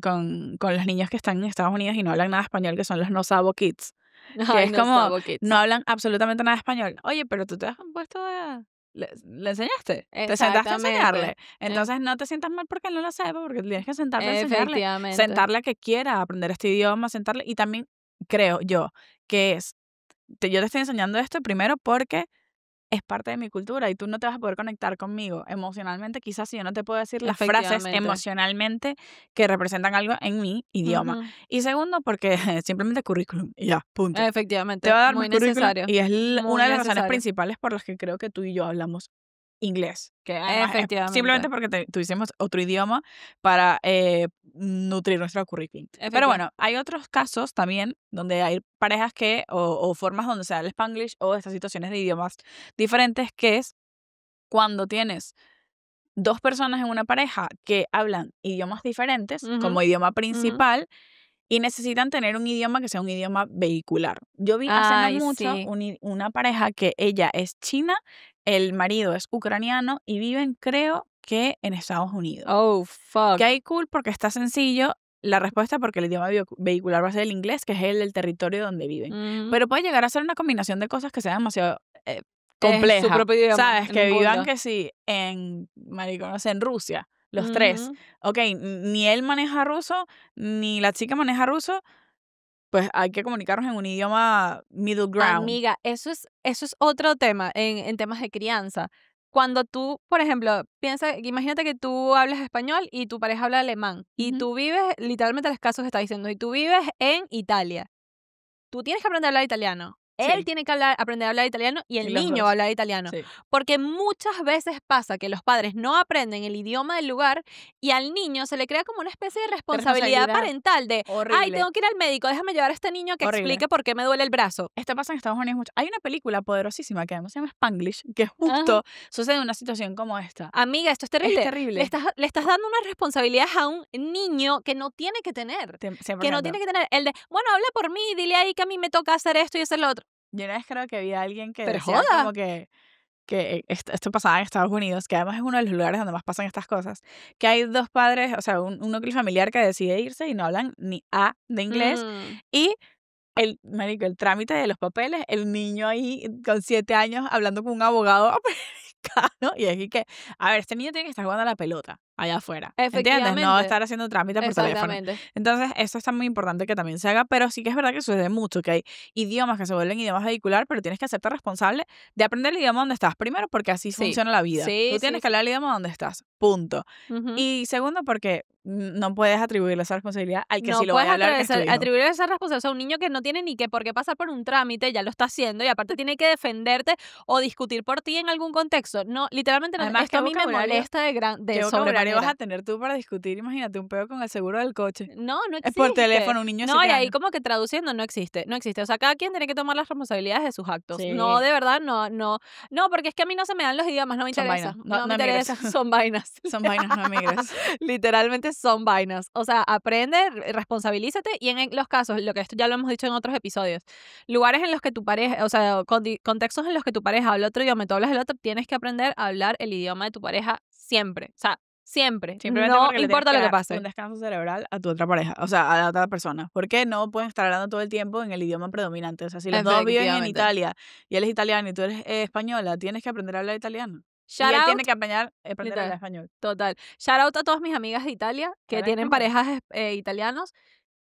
Speaker 2: los niños que están en Estados Unidos y no hablan nada español, que son los no sabo kids, que
Speaker 1: Ay,
Speaker 2: es
Speaker 1: no
Speaker 2: como,
Speaker 1: sabo kids.
Speaker 2: no hablan absolutamente nada de español. Oye, pero tú te has puesto a... ¿Le enseñaste? ¿Te sentaste a
Speaker 1: Exactamente.
Speaker 2: enseñarle? Entonces no te sientas mal porque no lo sepa, porque tienes que sentarte a enseñarle.
Speaker 1: Efectivamente.
Speaker 2: Sentarle a que quiera aprender este idioma, sentarle. Y también creo yo que yo te estoy enseñando esto primero porque es parte de mi cultura y tú no te vas a poder conectar conmigo emocionalmente, quizás si yo no te puedo decir las frases
Speaker 1: Efectivamente.
Speaker 2: emocionalmente que representan algo en mi idioma.
Speaker 1: Ujú.
Speaker 2: Y segundo, porque simplemente currículum y ya, punto. Te
Speaker 1: Efectivamente.
Speaker 2: va a dar mi
Speaker 1: Muy
Speaker 2: currículum
Speaker 1: necesario.
Speaker 2: y es una
Speaker 1: Muy
Speaker 2: de las razones
Speaker 1: necesario.
Speaker 2: principales por las que creo que tú y yo hablamos inglés, que además es
Speaker 1: Efectivamente.
Speaker 2: simplemente porque tuviésemos otro idioma para nutrir nuestro currículum. Pero
Speaker 1: Efectivamente.
Speaker 2: bueno, hay otros casos también donde hay parejas que, o formas donde se da el Spanglish o estas situaciones de idiomas diferentes, que es cuando tienes dos personas en una pareja que hablan idiomas diferentes
Speaker 1: Ujú,
Speaker 2: como idioma
Speaker 1: ujú.
Speaker 2: principal y necesitan tener un idioma que sea un idioma vehicular. Yo vi hace no
Speaker 1: Ay,
Speaker 2: mucho
Speaker 1: sí.
Speaker 2: una pareja que ella es china, el marido es ucraniano y viven, creo que en Estados Unidos.
Speaker 1: Oh, fuck.
Speaker 2: Que hay cool porque está sencillo la respuesta porque el idioma vehicular va a ser el inglés, que es el del territorio donde viven.
Speaker 1: Ujú.
Speaker 2: Pero puede llegar a ser una combinación de cosas que sea demasiado
Speaker 1: Es
Speaker 2: compleja.
Speaker 1: su propio idioma,
Speaker 2: ¿Sabes?
Speaker 1: el
Speaker 2: Que vivan
Speaker 1: mundo.
Speaker 2: que sí en, marico, no sé, en Rusia, los tres.
Speaker 1: Ujú.
Speaker 2: Ok, ni él maneja ruso, ni la chica maneja ruso, pues hay que comunicarnos en un idioma middle ground.
Speaker 1: Amiga, eso es otro tema en temas de crianza. Cuando tú, por ejemplo, imagínate que tú hablas español y tu pareja habla alemán y
Speaker 2: Ujú.
Speaker 1: tú vives, literalmente los casos que está diciendo, y tú vives en Italia. Tú tienes que aprender a hablar italiano. Él
Speaker 2: Sí,
Speaker 1: tiene que aprender a hablar italiano y
Speaker 2: y
Speaker 1: el
Speaker 2: los
Speaker 1: niño va a
Speaker 2: dos.
Speaker 1: hablar italiano.
Speaker 2: Sí.
Speaker 1: Porque muchas veces pasa que los padres no aprenden el idioma del lugar y al niño se le crea como una especie de responsabilidad parental de, ay,
Speaker 2: horrible,
Speaker 1: tengo que ir al médico, déjame llevar a este niño a que
Speaker 2: horrible.
Speaker 1: explique por qué me duele el brazo.
Speaker 2: Esto pasa en Estados Unidos mucho. Hay una película poderosísima que además se llama Spanglish, que
Speaker 1: Ajá.
Speaker 2: justo sucede en una situación como esta.
Speaker 1: Amiga, esto es
Speaker 2: Es
Speaker 1: terrible.
Speaker 2: terrible.
Speaker 1: Le estás dando una responsabilidad a un niño que no tiene que tener. Que no
Speaker 2: 100%.
Speaker 1: tiene que tener. El de, bueno, habla por mí, dile ahí que a mí me toca hacer esto y hacer lo otro.
Speaker 2: Yo una vez creo que vi a alguien que
Speaker 1: Pero
Speaker 2: decía
Speaker 1: joda.
Speaker 2: como que esto pasaba en Estados Unidos, que además es uno de los lugares donde más pasan estas cosas, que hay dos padres, o sea, un núcleo familiar que decide irse y no hablan ni A de inglés, y marico, el trámite de los papeles, el niño ahí con 7 años hablando con un abogado americano, y aquí que, a ver, este niño tiene que estar jugando a la pelota allá afuera, ¿entiendes? No
Speaker 1: Efectivamente.
Speaker 2: estar haciendo trámite por teléfono.
Speaker 1: Exactamente.
Speaker 2: Entonces, eso está muy importante que también se haga, pero sí que es verdad que sucede mucho, que hay idiomas que se vuelven idiomas vehicular, pero tienes que hacerte responsable de aprender el idioma donde estás. Primero, porque así
Speaker 1: Sí.
Speaker 2: funciona la vida.
Speaker 1: Sí,
Speaker 2: Tú tienes
Speaker 1: sí,
Speaker 2: que hablar el idioma donde estás, punto.
Speaker 1: Ujú.
Speaker 2: Y segundo, porque no puedes atribuirle esa responsabilidad al que
Speaker 1: No
Speaker 2: sí lo
Speaker 1: puedes
Speaker 2: vaya a hablar, que es tu hijo.
Speaker 1: atribuir esa responsabilidad a un niño que no tiene ni que por qué pasar por un trámite, ya lo está haciendo y aparte tiene que defenderte o discutir por ti en algún contexto. No, literalmente no.
Speaker 2: Además,
Speaker 1: Esto a mí me
Speaker 2: vocabulario-
Speaker 1: molesta de
Speaker 2: ¿Qué vocabulario vas
Speaker 1: sobremanera.
Speaker 2: a tener tú para discutir? Imagínate un peo con el seguro del coche.
Speaker 1: No
Speaker 2: Es
Speaker 1: existe.
Speaker 2: por teléfono, un niño de
Speaker 1: No, y
Speaker 2: 7
Speaker 1: ahí
Speaker 2: años.
Speaker 1: como que traduciendo no existe, no existe. O sea, cada quien tiene que tomar las responsabilidades de sus actos.
Speaker 2: Sí.
Speaker 1: No, de verdad, no, porque es que a mí no se me dan los idiomas, no me
Speaker 2: Son
Speaker 1: interesa.
Speaker 2: vainas.
Speaker 1: No
Speaker 2: No
Speaker 1: me
Speaker 2: emigres.
Speaker 1: interesa, son vainas.
Speaker 2: Son vainas, no emigres.
Speaker 1: Literalmente son vainas. O sea, aprende, responsabilízate y en los casos, lo que esto ya lo hemos dicho en otros episodios, lugares en los que tu pareja, o sea, contextos en los que tu pareja habla otro idioma y tú hablas el otro, tienes que aprender a hablar el idioma de tu pareja siempre. O sea, siempre.
Speaker 2: Simplemente
Speaker 1: No
Speaker 2: porque le
Speaker 1: importa lo
Speaker 2: tienes
Speaker 1: que
Speaker 2: dar
Speaker 1: pase.
Speaker 2: un descanso cerebral a tu otra pareja, o sea, a la otra persona. Porque no pueden estar hablando todo el tiempo en el idioma predominante. O sea, si los dos viven en
Speaker 1: Efectivamente.
Speaker 2: Italia y él es italiano y tú eres española, tienes que aprender a hablar italiano.
Speaker 1: Shout
Speaker 2: y él
Speaker 1: out,
Speaker 2: tiene que aprender a hablar
Speaker 1: literal.
Speaker 2: español.
Speaker 1: Total. Shout out a todas mis amigas de Italia que
Speaker 2: Hablan
Speaker 1: tienen
Speaker 2: español.
Speaker 1: parejas italianos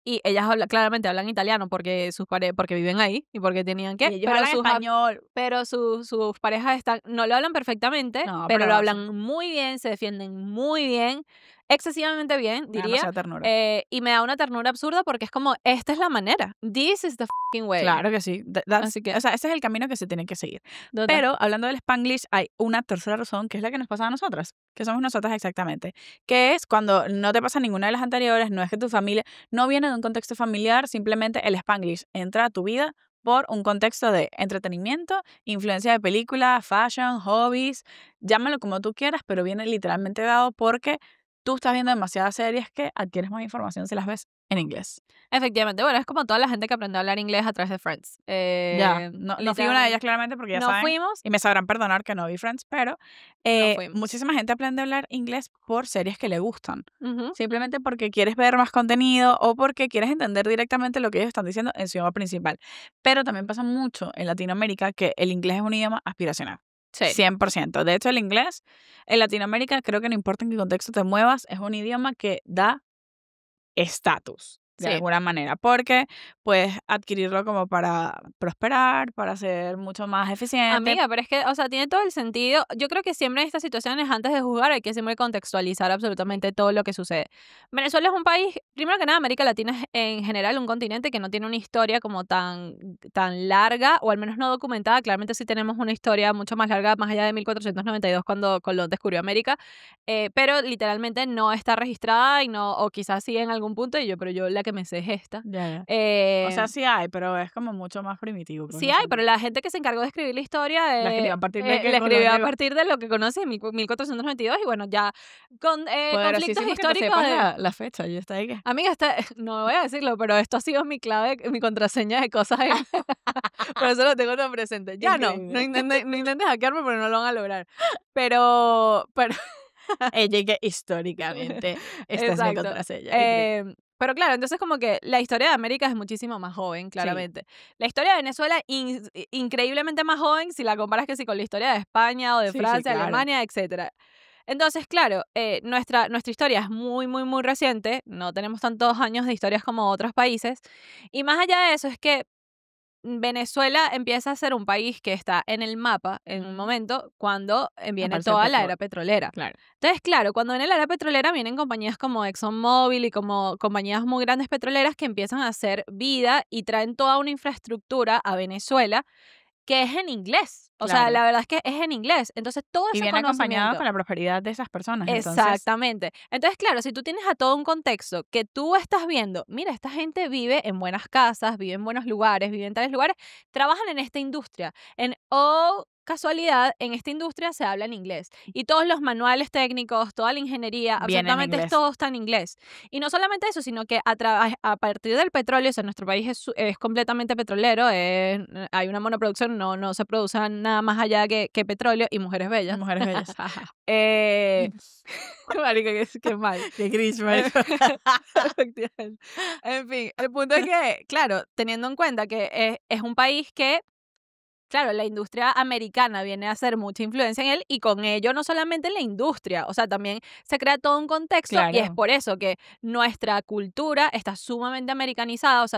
Speaker 1: y ellas claramente hablan italiano porque porque viven ahí y porque tenían
Speaker 2: Y
Speaker 1: que,
Speaker 2: ellos hablan español.
Speaker 1: pero sus parejas no lo hablan perfectamente,
Speaker 2: No,
Speaker 1: pero
Speaker 2: pero
Speaker 1: lo
Speaker 2: lo
Speaker 1: hablan muy bien, se defienden muy bien, excesivamente bien,
Speaker 2: Me da
Speaker 1: diría.
Speaker 2: demasiada ternura.
Speaker 1: Y me da una ternura absurda porque es como, esta es la manera. This is the fucking way.
Speaker 2: Claro que sí.
Speaker 1: Así que,
Speaker 2: O sea, ese es el camino que se tiene que seguir.
Speaker 1: total.
Speaker 2: Pero hablando del Spanglish, hay una tercera razón que es la que nos pasa a nosotras, que somos nosotras exactamente, que es cuando no te pasa ninguna de las anteriores, no es que tu familia no viene de un contexto familiar, simplemente el Spanglish entra a tu vida por un contexto de entretenimiento, influencia de películas, fashion, hobbies, llámalo como tú quieras, pero viene literalmente dado porque tú estás viendo demasiadas series que adquieres más información si las ves en inglés.
Speaker 1: Efectivamente, bueno, es como toda la gente que aprendió a hablar inglés a través de Friends.
Speaker 2: Ya, no fui una de ellas claramente porque ya
Speaker 1: no
Speaker 2: saben,
Speaker 1: fuimos,
Speaker 2: y me sabrán perdonar que no vi Friends, pero
Speaker 1: fuimos.
Speaker 2: muchísima gente aprende a hablar inglés por series que le gustan.
Speaker 1: Ujú.
Speaker 2: Simplemente porque quieres ver más contenido o porque quieres entender directamente lo que ellos están diciendo en su idioma principal. Pero también pasa mucho en Latinoamérica que el inglés es un idioma aspiracional.
Speaker 1: Sí.
Speaker 2: 100%. De hecho, el inglés en Latinoamérica, creo que no importa en qué contexto te muevas, es un idioma que da estatus. de
Speaker 1: Sí.
Speaker 2: alguna manera, porque puedes adquirirlo como para prosperar, para ser mucho más eficiente.
Speaker 1: Amiga, pero es que, o sea, tiene todo el sentido. Yo creo que siempre en estas situaciones, antes de juzgar, hay que siempre contextualizar absolutamente todo lo que sucede. Venezuela es un país, primero que nada, América Latina es en general un continente que no tiene una historia como tan larga, o al menos no documentada. Claramente sí tenemos una historia mucho más larga, más allá de 1492, cuando Colón descubrió América, pero literalmente no está registrada y no, o quizás sí en algún punto, pero yo la que me sé es esta.
Speaker 2: Ya. O
Speaker 1: Eh,
Speaker 2: sea, sí hay, pero es como mucho más primitivo. Pues,
Speaker 1: Sí
Speaker 2: no
Speaker 1: hay,
Speaker 2: sé.
Speaker 1: pero la gente que se encargó de escribir la historia
Speaker 2: La escribió a partir de que
Speaker 1: la
Speaker 2: Colón
Speaker 1: escribió a
Speaker 2: llegó.
Speaker 1: partir de lo que conoce en 1492 y bueno, ya con conflictos
Speaker 2: Poderosísimo que te
Speaker 1: históricos
Speaker 2: sepas la fecha, yo está ahí que...
Speaker 1: Amiga, no voy a decirlo, pero esto ha sido mi clave, mi contraseña de cosas por eso lo tengo tan presente. Ya no
Speaker 2: Increíble.
Speaker 1: intentes hackearme, pero no lo van a lograr. Pero
Speaker 2: Ella y que históricamente esta es mi
Speaker 1: exacto.
Speaker 2: contraseña. Increíble.
Speaker 1: Pero claro, entonces como que la historia de América es muchísimo más joven, claramente. La historia de Venezuela increíblemente más joven si la comparas que sí con la historia de España o de
Speaker 2: Sí,
Speaker 1: Francia,
Speaker 2: claro.
Speaker 1: Alemania, etcétera. Entonces, claro, nuestra historia es muy, muy, muy reciente. No tenemos tantos años de historias como otros países. Y más allá de eso es que Venezuela empieza a ser un país que está en el mapa en un momento cuando viene
Speaker 2: Aparece el
Speaker 1: toda la
Speaker 2: petróleo.
Speaker 1: era petrolera.
Speaker 2: Claro.
Speaker 1: Entonces, claro, cuando viene la era petrolera vienen compañías como ExxonMobil y como compañías muy grandes petroleras que empiezan a hacer vida y traen toda una infraestructura a Venezuela que es en inglés. O sea,
Speaker 2: Claro.
Speaker 1: la verdad es que es en inglés. Entonces, todo
Speaker 2: Y
Speaker 1: ese
Speaker 2: viene acompañado
Speaker 1: conocimiento...
Speaker 2: con la prosperidad de esas personas. Entonces,
Speaker 1: Exactamente. Entonces, claro, si tú tienes a todo un contexto que tú estás viendo, mira, esta gente vive en buenas casas, vive en buenos lugares, vive en tales lugares, trabajan en esta industria. Casualidad, en esta industria se habla en inglés. Y todos los manuales técnicos, toda la ingeniería,
Speaker 2: viene en
Speaker 1: absolutamente
Speaker 2: inglés.
Speaker 1: todo está en inglés. Y no solamente eso, sino que a partir del petróleo, o sea, nuestro país es completamente petrolero, hay una monoproducción, no se produce nada más allá que petróleo y mujeres bellas.
Speaker 2: Mujeres bellas.
Speaker 1: Marica, qué mal.
Speaker 2: Qué cringe, marico.
Speaker 1: Efectivamente. En fin, el punto es que, claro, teniendo en cuenta que es un país que, claro, la industria americana viene a hacer mucha influencia en él y con ello no solamente en la industria, o sea, también se crea todo un contexto y es
Speaker 2: Claro.
Speaker 1: por eso que nuestra cultura está sumamente americanizada, o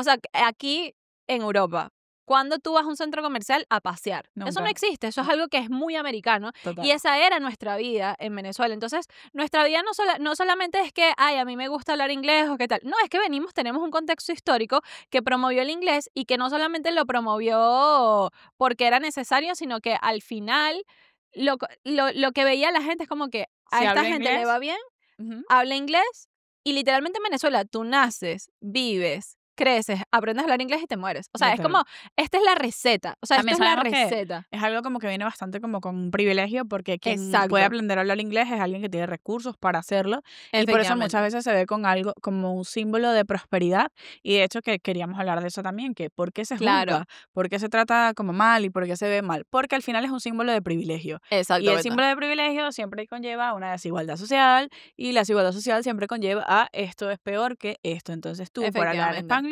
Speaker 1: sea, aquí en Europa, cuando tú vas a un centro comercial a pasear, eso no
Speaker 2: Nunca.
Speaker 1: existe, eso es algo que es muy americano
Speaker 2: Total.
Speaker 1: y esa era nuestra vida en Venezuela. Entonces, nuestra vida no solamente es que, ay, a mí me gusta hablar inglés o qué tal, no, es que tenemos un contexto histórico que promovió el inglés y que no solamente lo promovió porque era necesario, sino que al final lo que veía la gente es como que a
Speaker 2: Si
Speaker 1: esta
Speaker 2: habla
Speaker 1: gente le
Speaker 2: inglés,
Speaker 1: va bien,
Speaker 2: ujú,
Speaker 1: habla inglés y literalmente en Venezuela tú naces, vives, creces, aprendes a hablar inglés y te mueres. O sea, es
Speaker 2: literal.
Speaker 1: como, esta es la receta. O sea, esto
Speaker 2: También
Speaker 1: es la
Speaker 2: sabemos que
Speaker 1: receta.
Speaker 2: es algo como que viene bastante como con un privilegio porque quien
Speaker 1: Exacto.
Speaker 2: puede aprender a hablar inglés es alguien que tiene recursos para hacerlo y por eso muchas
Speaker 1: Efectivamente.
Speaker 2: veces se ve con algo como un símbolo de prosperidad y de hecho que queríamos hablar de eso también, que por qué se
Speaker 1: Claro.
Speaker 2: juzga, por qué se trata como mal y por qué se ve mal, porque al final es un símbolo de privilegio y el
Speaker 1: Exactamente.
Speaker 2: símbolo de privilegio siempre conlleva una desigualdad social y la desigualdad social siempre conlleva a esto es peor que esto, entonces tú por hablar
Speaker 1: Efectivamente.
Speaker 2: Spanglish,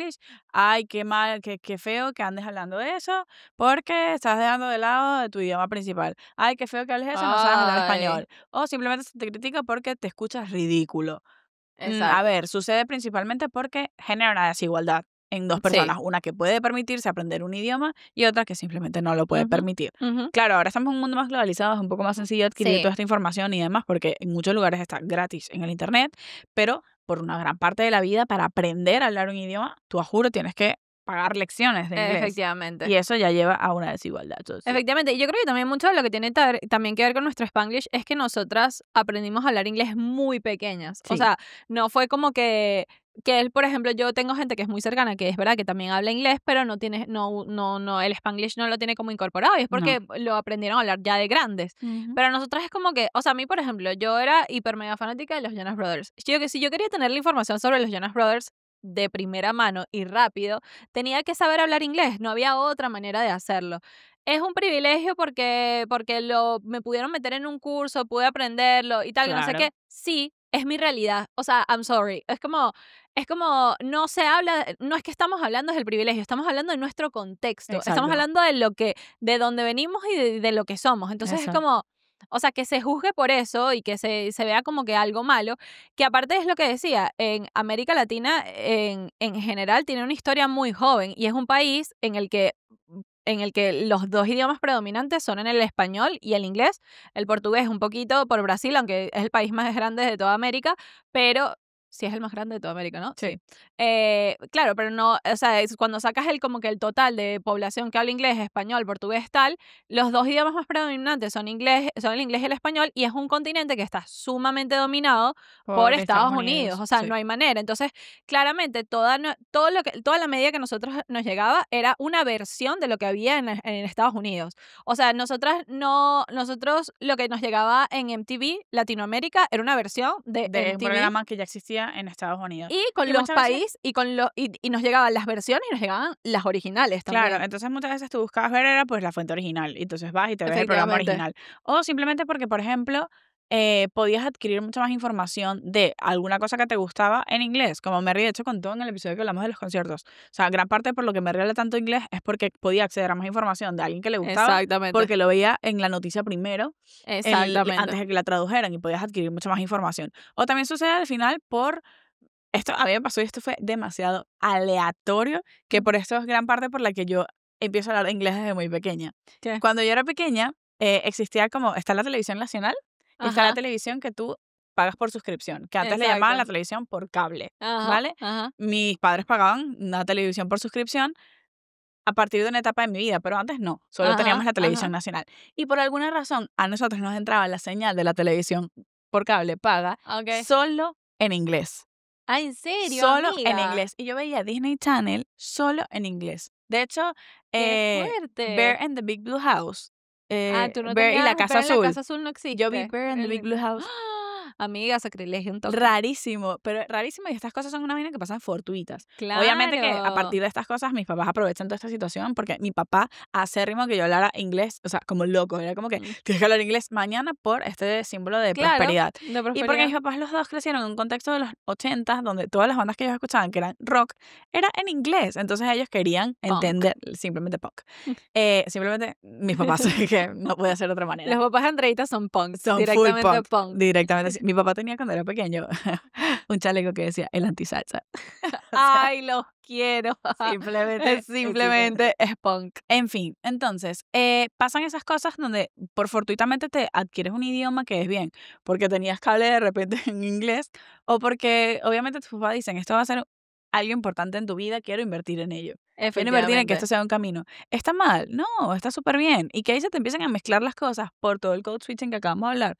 Speaker 2: ay, qué mal, qué feo que andes hablando de eso, porque estás dejando de lado de tu idioma principal. Ay, qué feo que hables eso, no sabes hablar
Speaker 1: Ay,
Speaker 2: español. O simplemente se te critica porque te escuchas ridículo. A
Speaker 1: exacto.
Speaker 2: ver, sucede principalmente porque genera una desigualdad en dos
Speaker 1: Sí.
Speaker 2: personas. Una que puede permitirse aprender un idioma y otra que simplemente no lo puede
Speaker 1: Ujú,
Speaker 2: permitir.
Speaker 1: ujú.
Speaker 2: Claro, ahora estamos en un mundo más globalizado, es un poco más sencillo adquirir
Speaker 1: Sí.
Speaker 2: toda esta información y demás porque en muchos lugares está gratis en el internet, pero por una gran parte de la vida para aprender a hablar un idioma, tú a juro tienes que pagar lecciones de inglés.
Speaker 1: Efectivamente.
Speaker 2: Y eso ya lleva a una desigualdad social.
Speaker 1: Efectivamente. Y yo creo que también mucho de lo que tiene también que ver con nuestro Spanglish es que nosotras aprendimos a hablar inglés muy pequeñas. O
Speaker 2: Sí.
Speaker 1: sea, no fue como que él, por ejemplo, yo tengo gente que es muy cercana, que es verdad que también habla inglés, pero no tiene, no, el Spanglish no lo tiene como incorporado y es porque lo aprendieron a hablar ya de grandes.
Speaker 2: Ujú.
Speaker 1: Pero nosotras es como que, o sea, a mí, por ejemplo, yo era hiper mega fanática de los Jonas Brothers. Si yo quería tener la información sobre los Jonas Brothers de primera mano y rápido, tenía que saber hablar inglés, no había otra manera de hacerlo. Es un privilegio porque me pudieron meter en un curso, pude aprenderlo y tal, que no sé
Speaker 2: Claro.
Speaker 1: qué. Sí, es mi realidad. O sea, I'm sorry. Es como, no se habla, no es que estamos hablando del privilegio, estamos hablando de nuestro contexto.
Speaker 2: Exacto.
Speaker 1: Estamos hablando de dónde venimos y de lo que somos. Entonces
Speaker 2: Eso.
Speaker 1: es como, o sea, que se juzgue por eso y que se vea como que algo malo, que aparte es lo que decía, en América Latina en general tiene una historia muy joven y es un país en el que los dos idiomas predominantes son en el español y el inglés. El portugués un poquito por Brasil, aunque es el país más grande de toda América, pero sí es el más grande de toda América, ¿no?
Speaker 2: Sí.
Speaker 1: Claro, pero no, o sea, cuando sacas como que el total de población que habla inglés, español, portugués, tal, los dos idiomas más predominantes son el inglés y el español, y es un continente que está sumamente dominado por Estados Unidos. O sea,
Speaker 2: sí.
Speaker 1: no hay manera. Entonces, claramente, toda la media que nosotros nos llegaba era una versión de lo que había en Estados Unidos. O sea, nosotros lo que nos llegaba en MTV Latinoamérica era una versión de
Speaker 2: De un
Speaker 1: MTV.
Speaker 2: programa que ya existía en Estados Unidos.
Speaker 1: Y con
Speaker 2: Y
Speaker 1: los
Speaker 2: muchas veces-
Speaker 1: países, y nos llegaban las versiones y nos llegaban las originales también.
Speaker 2: Claro, entonces muchas veces tú buscabas ver era pues la fuente original, y entonces vas y te ves el programa
Speaker 1: Efectivamente.
Speaker 2: original. O simplemente porque, por ejemplo, podías adquirir mucha más información de alguna cosa que te gustaba en inglés, como Merry de hecho contó en el episodio que hablamos de los conciertos. O sea, gran parte por lo que Merry habla tanto inglés es porque podía acceder a más información de alguien que le gustaba,
Speaker 1: Exactamente.
Speaker 2: porque lo veía en la noticia primero,
Speaker 1: Exactamente.
Speaker 2: antes de que la tradujeran, y podías adquirir mucha más información. O también sucede al final por... Esto a mí me pasó y esto fue demasiado aleatorio, que por esto es gran parte por la que yo empiezo a hablar inglés desde muy pequeña.
Speaker 1: ¿Qué?
Speaker 2: Cuando yo era pequeña, existía como, está la televisión nacional y está la
Speaker 1: Ajá.
Speaker 2: televisión que tú pagas por suscripción, que antes le llamaban la
Speaker 1: Exacto.
Speaker 2: televisión por cable,
Speaker 1: Ajá,
Speaker 2: ¿vale?
Speaker 1: ajá,
Speaker 2: Mis padres pagaban una televisión por suscripción a partir de una etapa de mi vida, pero antes no, solo teníamos
Speaker 1: ajá,
Speaker 2: la televisión
Speaker 1: ajá.
Speaker 2: nacional. Y por alguna razón, a nosotros nos entraba la señal de la televisión por cable paga
Speaker 1: Okay.
Speaker 2: solo en inglés.
Speaker 1: Ah, ¿en serio,
Speaker 2: Solo en
Speaker 1: amiga?
Speaker 2: inglés. Y yo veía Disney Channel solo en inglés. De hecho,
Speaker 1: ¡Qué
Speaker 2: Bear
Speaker 1: fuerte!
Speaker 2: and the Big Blue House,
Speaker 1: Tú no
Speaker 2: Bear y la
Speaker 1: tenías
Speaker 2: Casa
Speaker 1: Bear en la
Speaker 2: Azul.
Speaker 1: Casa Azul no
Speaker 2: Yo vi
Speaker 1: existe.
Speaker 2: Bear and the Big Blue House.
Speaker 1: ¡Ah! Amiga, sacrilegio un toque.
Speaker 2: Rarísimo, pero rarísimo, y estas cosas son una vaina que pasan fortuitas. Obviamente que a
Speaker 1: Claro.
Speaker 2: partir de estas cosas mis papás aprovechan toda esta situación porque mi papá acérrimo que yo hablara inglés, o sea, como loco, era como que
Speaker 1: Mm.
Speaker 2: tienes que hablar inglés mañana por este símbolo de
Speaker 1: Claro,
Speaker 2: prosperidad.
Speaker 1: de
Speaker 2: Y porque mis
Speaker 1: prosperidad.
Speaker 2: papás los dos crecieron en un contexto de los 80 donde todas las bandas que ellos escuchaban, que eran rock, era en inglés. Entonces ellos querían
Speaker 1: Punk.
Speaker 2: entender simplemente punk. Simplemente mis papás, que no puede ser de otra manera.
Speaker 1: Los papás de Andreita son punk.
Speaker 2: Son
Speaker 1: Directamente
Speaker 2: full punk.
Speaker 1: punk.
Speaker 2: Directamente. Mi papá tenía cuando era pequeño un chaleco que decía el antisalsa.
Speaker 1: Ay, los quiero.
Speaker 2: Simplemente
Speaker 1: Es punk.
Speaker 2: En fin, entonces, pasan esas cosas donde por fortuitamente te adquieres un idioma que es bien, porque tenías cable de repente en inglés, o porque obviamente tus papás dicen, esto va a ser algo importante en tu vida, quiero invertir en ello. Quiero invertir en que esto sea un camino. ¿Está mal? No, está súper bien. Y que ahí se te empiezan a mezclar las cosas por todo el code switching que acabamos de hablar.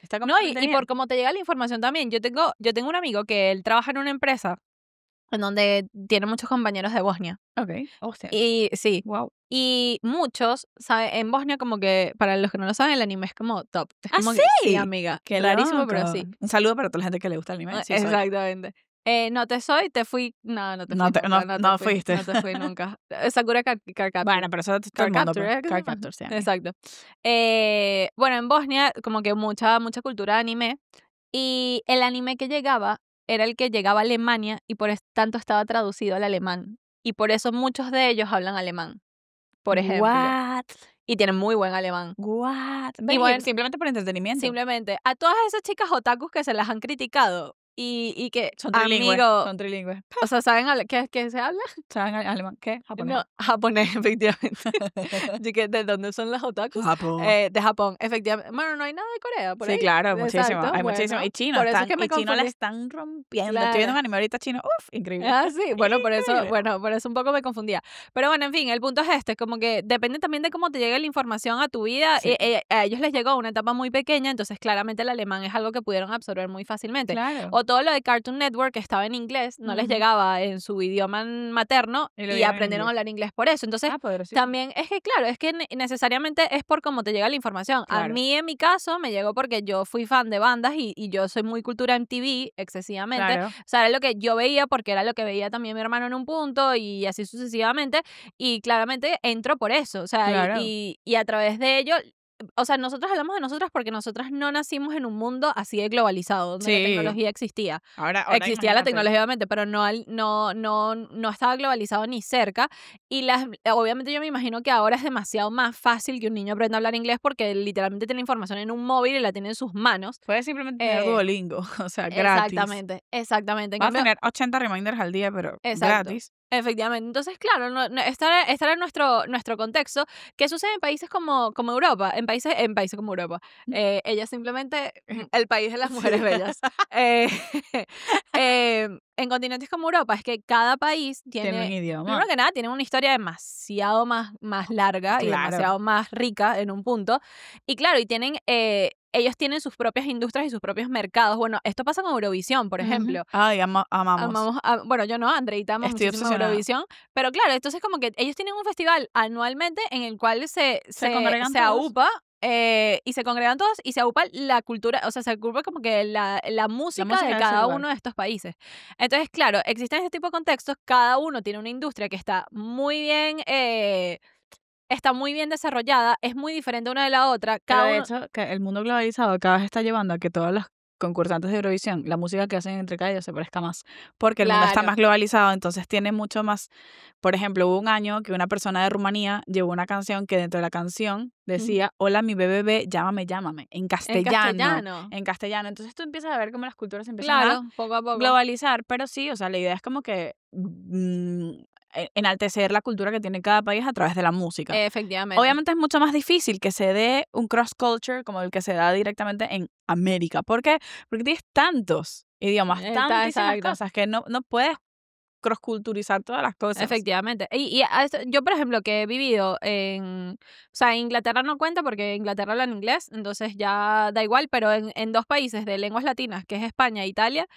Speaker 2: Está
Speaker 1: No, y
Speaker 2: completamente bien.
Speaker 1: por cómo te llega la información también. Yo tengo un amigo que él trabaja en una empresa en donde tiene muchos compañeros de Bosnia.
Speaker 2: Ok. Hostia.
Speaker 1: Y sí,
Speaker 2: Wow.
Speaker 1: y muchos, ¿sabes? En Bosnia como que, para los que no lo saben, el anime es como top. Es
Speaker 2: ¿Ah,
Speaker 1: como que,
Speaker 2: sí?
Speaker 1: sí, amiga.
Speaker 2: Qué
Speaker 1: Rarísimo, pero
Speaker 2: loco.
Speaker 1: sí.
Speaker 2: Un saludo para toda la gente que le gusta el anime. Sí, soy.
Speaker 1: Exactamente. No te fui. No, no te
Speaker 2: No
Speaker 1: fui
Speaker 2: te-
Speaker 1: nunca.
Speaker 2: no-
Speaker 1: te
Speaker 2: no
Speaker 1: fui,
Speaker 2: fuiste.
Speaker 1: No te fui nunca. Sakura Card Capture.
Speaker 2: Bueno, pero eso todo el
Speaker 1: Card
Speaker 2: mundo.
Speaker 1: Capture,
Speaker 2: pues.
Speaker 1: ¿es que se
Speaker 2: Card
Speaker 1: llama?
Speaker 2: Capture, sí.
Speaker 1: Exacto. Bueno, en Bosnia como que mucha cultura de anime, y el anime que llegaba era el que llegaba a Alemania y tanto estaba traducido al alemán. Y por eso muchos de ellos hablan alemán, por ejemplo.
Speaker 2: What?
Speaker 1: Y tienen muy buen alemán.
Speaker 2: What?
Speaker 1: Y bueno,
Speaker 2: simplemente por entretenimiento.
Speaker 1: simplemente, a todas esas chicas otakus que se las han criticado y que,
Speaker 2: Son trilingües.
Speaker 1: amigo,
Speaker 2: Son trilingües.
Speaker 1: o sea, ¿saben qué se habla?
Speaker 2: ¿Saben alemán? ¿Qué? Japonés.
Speaker 1: No, japonés, efectivamente. Yo que, ¿de dónde son las otakus?
Speaker 2: Japón.
Speaker 1: De Japón, efectivamente. Bueno, no hay nada de Corea por
Speaker 2: Sí,
Speaker 1: ahí.
Speaker 2: claro, muchísimo.
Speaker 1: Exacto,
Speaker 2: Hay muchísimo.
Speaker 1: bueno,
Speaker 2: Y chino,
Speaker 1: por eso es que me
Speaker 2: y chino la
Speaker 1: confundí.
Speaker 2: están rompiendo.
Speaker 1: Claro.
Speaker 2: Estoy viendo un anime ahorita chino. Uf, increíble.
Speaker 1: Ah, sí, bueno, por eso
Speaker 2: Increíble.
Speaker 1: un poco me confundía. Pero bueno, en fin, el punto es este, es como que depende también de cómo te llegue la información a tu vida.
Speaker 2: Sí.
Speaker 1: A ellos les llegó a una etapa muy pequeña, entonces claramente el alemán es algo que pudieron absorber muy fácilmente.
Speaker 2: Claro.
Speaker 1: O todo lo de Cartoon Network que estaba en inglés, no les
Speaker 2: Ujú.
Speaker 1: llegaba en su idioma materno
Speaker 2: Y lo
Speaker 1: y
Speaker 2: vieron en
Speaker 1: aprendieron a
Speaker 2: inglés.
Speaker 1: hablar inglés por eso. Entonces,
Speaker 2: poderosísimo.
Speaker 1: también es que, claro, es que necesariamente es por cómo te llega la información. A
Speaker 2: Claro.
Speaker 1: mí, en mi caso, me llegó porque yo fui fan de bandas y yo soy muy cultura MTV excesivamente.
Speaker 2: Claro.
Speaker 1: O sea, era lo que yo veía porque era lo que veía también mi hermano en un punto y así sucesivamente. Y claramente entro por eso. O sea,
Speaker 2: Claro.
Speaker 1: y a través de ello, o sea, nosotros hablamos de nosotras porque nosotras no nacimos en un mundo así de globalizado, donde la
Speaker 2: Sí.
Speaker 1: tecnología existía.
Speaker 2: Ahora
Speaker 1: Existía la
Speaker 2: imagínate.
Speaker 1: tecnología, obviamente, pero no estaba globalizado ni cerca. Y obviamente yo me imagino que ahora es demasiado más fácil que un niño aprenda a hablar inglés porque literalmente tiene información en un móvil y la tiene en sus manos.
Speaker 2: Puedes simplemente tener
Speaker 1: Eh,
Speaker 2: Duolingo, o sea, gratis.
Speaker 1: Exactamente. En
Speaker 2: Vas a
Speaker 1: cambio,
Speaker 2: tener 80 reminders al día, pero
Speaker 1: exacto.
Speaker 2: gratis.
Speaker 1: Efectivamente. Entonces, claro, este era nuestro contexto. ¿Qué sucede en países como Europa? En países como Europa. Ella simplemente, el país de las mujeres
Speaker 2: Sí.
Speaker 1: bellas. En continentes como Europa es que cada país
Speaker 2: Tiene un
Speaker 1: tiene,
Speaker 2: idioma.
Speaker 1: primero que nada, tiene una historia demasiado más larga y
Speaker 2: Claro.
Speaker 1: demasiado más rica en un punto. Y claro, ellos tienen sus propias industrias y sus propios mercados. Bueno, esto pasa con Eurovisión, por ejemplo.
Speaker 2: Ay, amamos.
Speaker 1: Bueno, yo no, Andreita ama
Speaker 2: Estoy
Speaker 1: muchísimo
Speaker 2: obsesionada.
Speaker 1: Eurovisión, pero claro, entonces como que ellos tienen un festival anualmente en el cual se
Speaker 2: congregan todos.
Speaker 1: aupa y se congregan todos y se aupa la cultura, o sea, se aupa como que la música
Speaker 2: música
Speaker 1: de
Speaker 2: de ese
Speaker 1: cada
Speaker 2: lugar.
Speaker 1: uno de estos países. Entonces, claro, existen este tipo de contextos, cada uno tiene una industria que está muy bien desarrollada, es muy diferente una de la otra.
Speaker 2: Pero de hecho, que el mundo globalizado cada vez está llevando a que todos los concursantes de Eurovisión, la música que hacen entre cada ellos se parezca más. Porque el mundo está
Speaker 1: Claro.
Speaker 2: más globalizado, entonces tiene mucho más. Por ejemplo, hubo un año que una persona de Rumanía llevó una canción que dentro de la canción decía, hola mi bebé, llámame, en castellano. En castellano. Entonces tú empiezas a ver cómo las culturas se empiezan
Speaker 1: Claro, poco a poco.
Speaker 2: globalizar, pero sí, o sea, la idea es como que enaltecer la cultura que tiene cada país a través de la música.
Speaker 1: Efectivamente.
Speaker 2: Obviamente es mucho más difícil que se dé un cross culture como el que se da directamente en América. ¿Por qué? Porque tienes tantos idiomas, tantísimas
Speaker 1: exacto.
Speaker 2: cosas que no puedes cross culturizar todas las cosas.
Speaker 1: Efectivamente. Yo, por ejemplo, que he vivido o sea, Inglaterra no cuenta porque Inglaterra habla en inglés, entonces ya da igual, pero en dos países de lenguas latinas, que es España e Italia,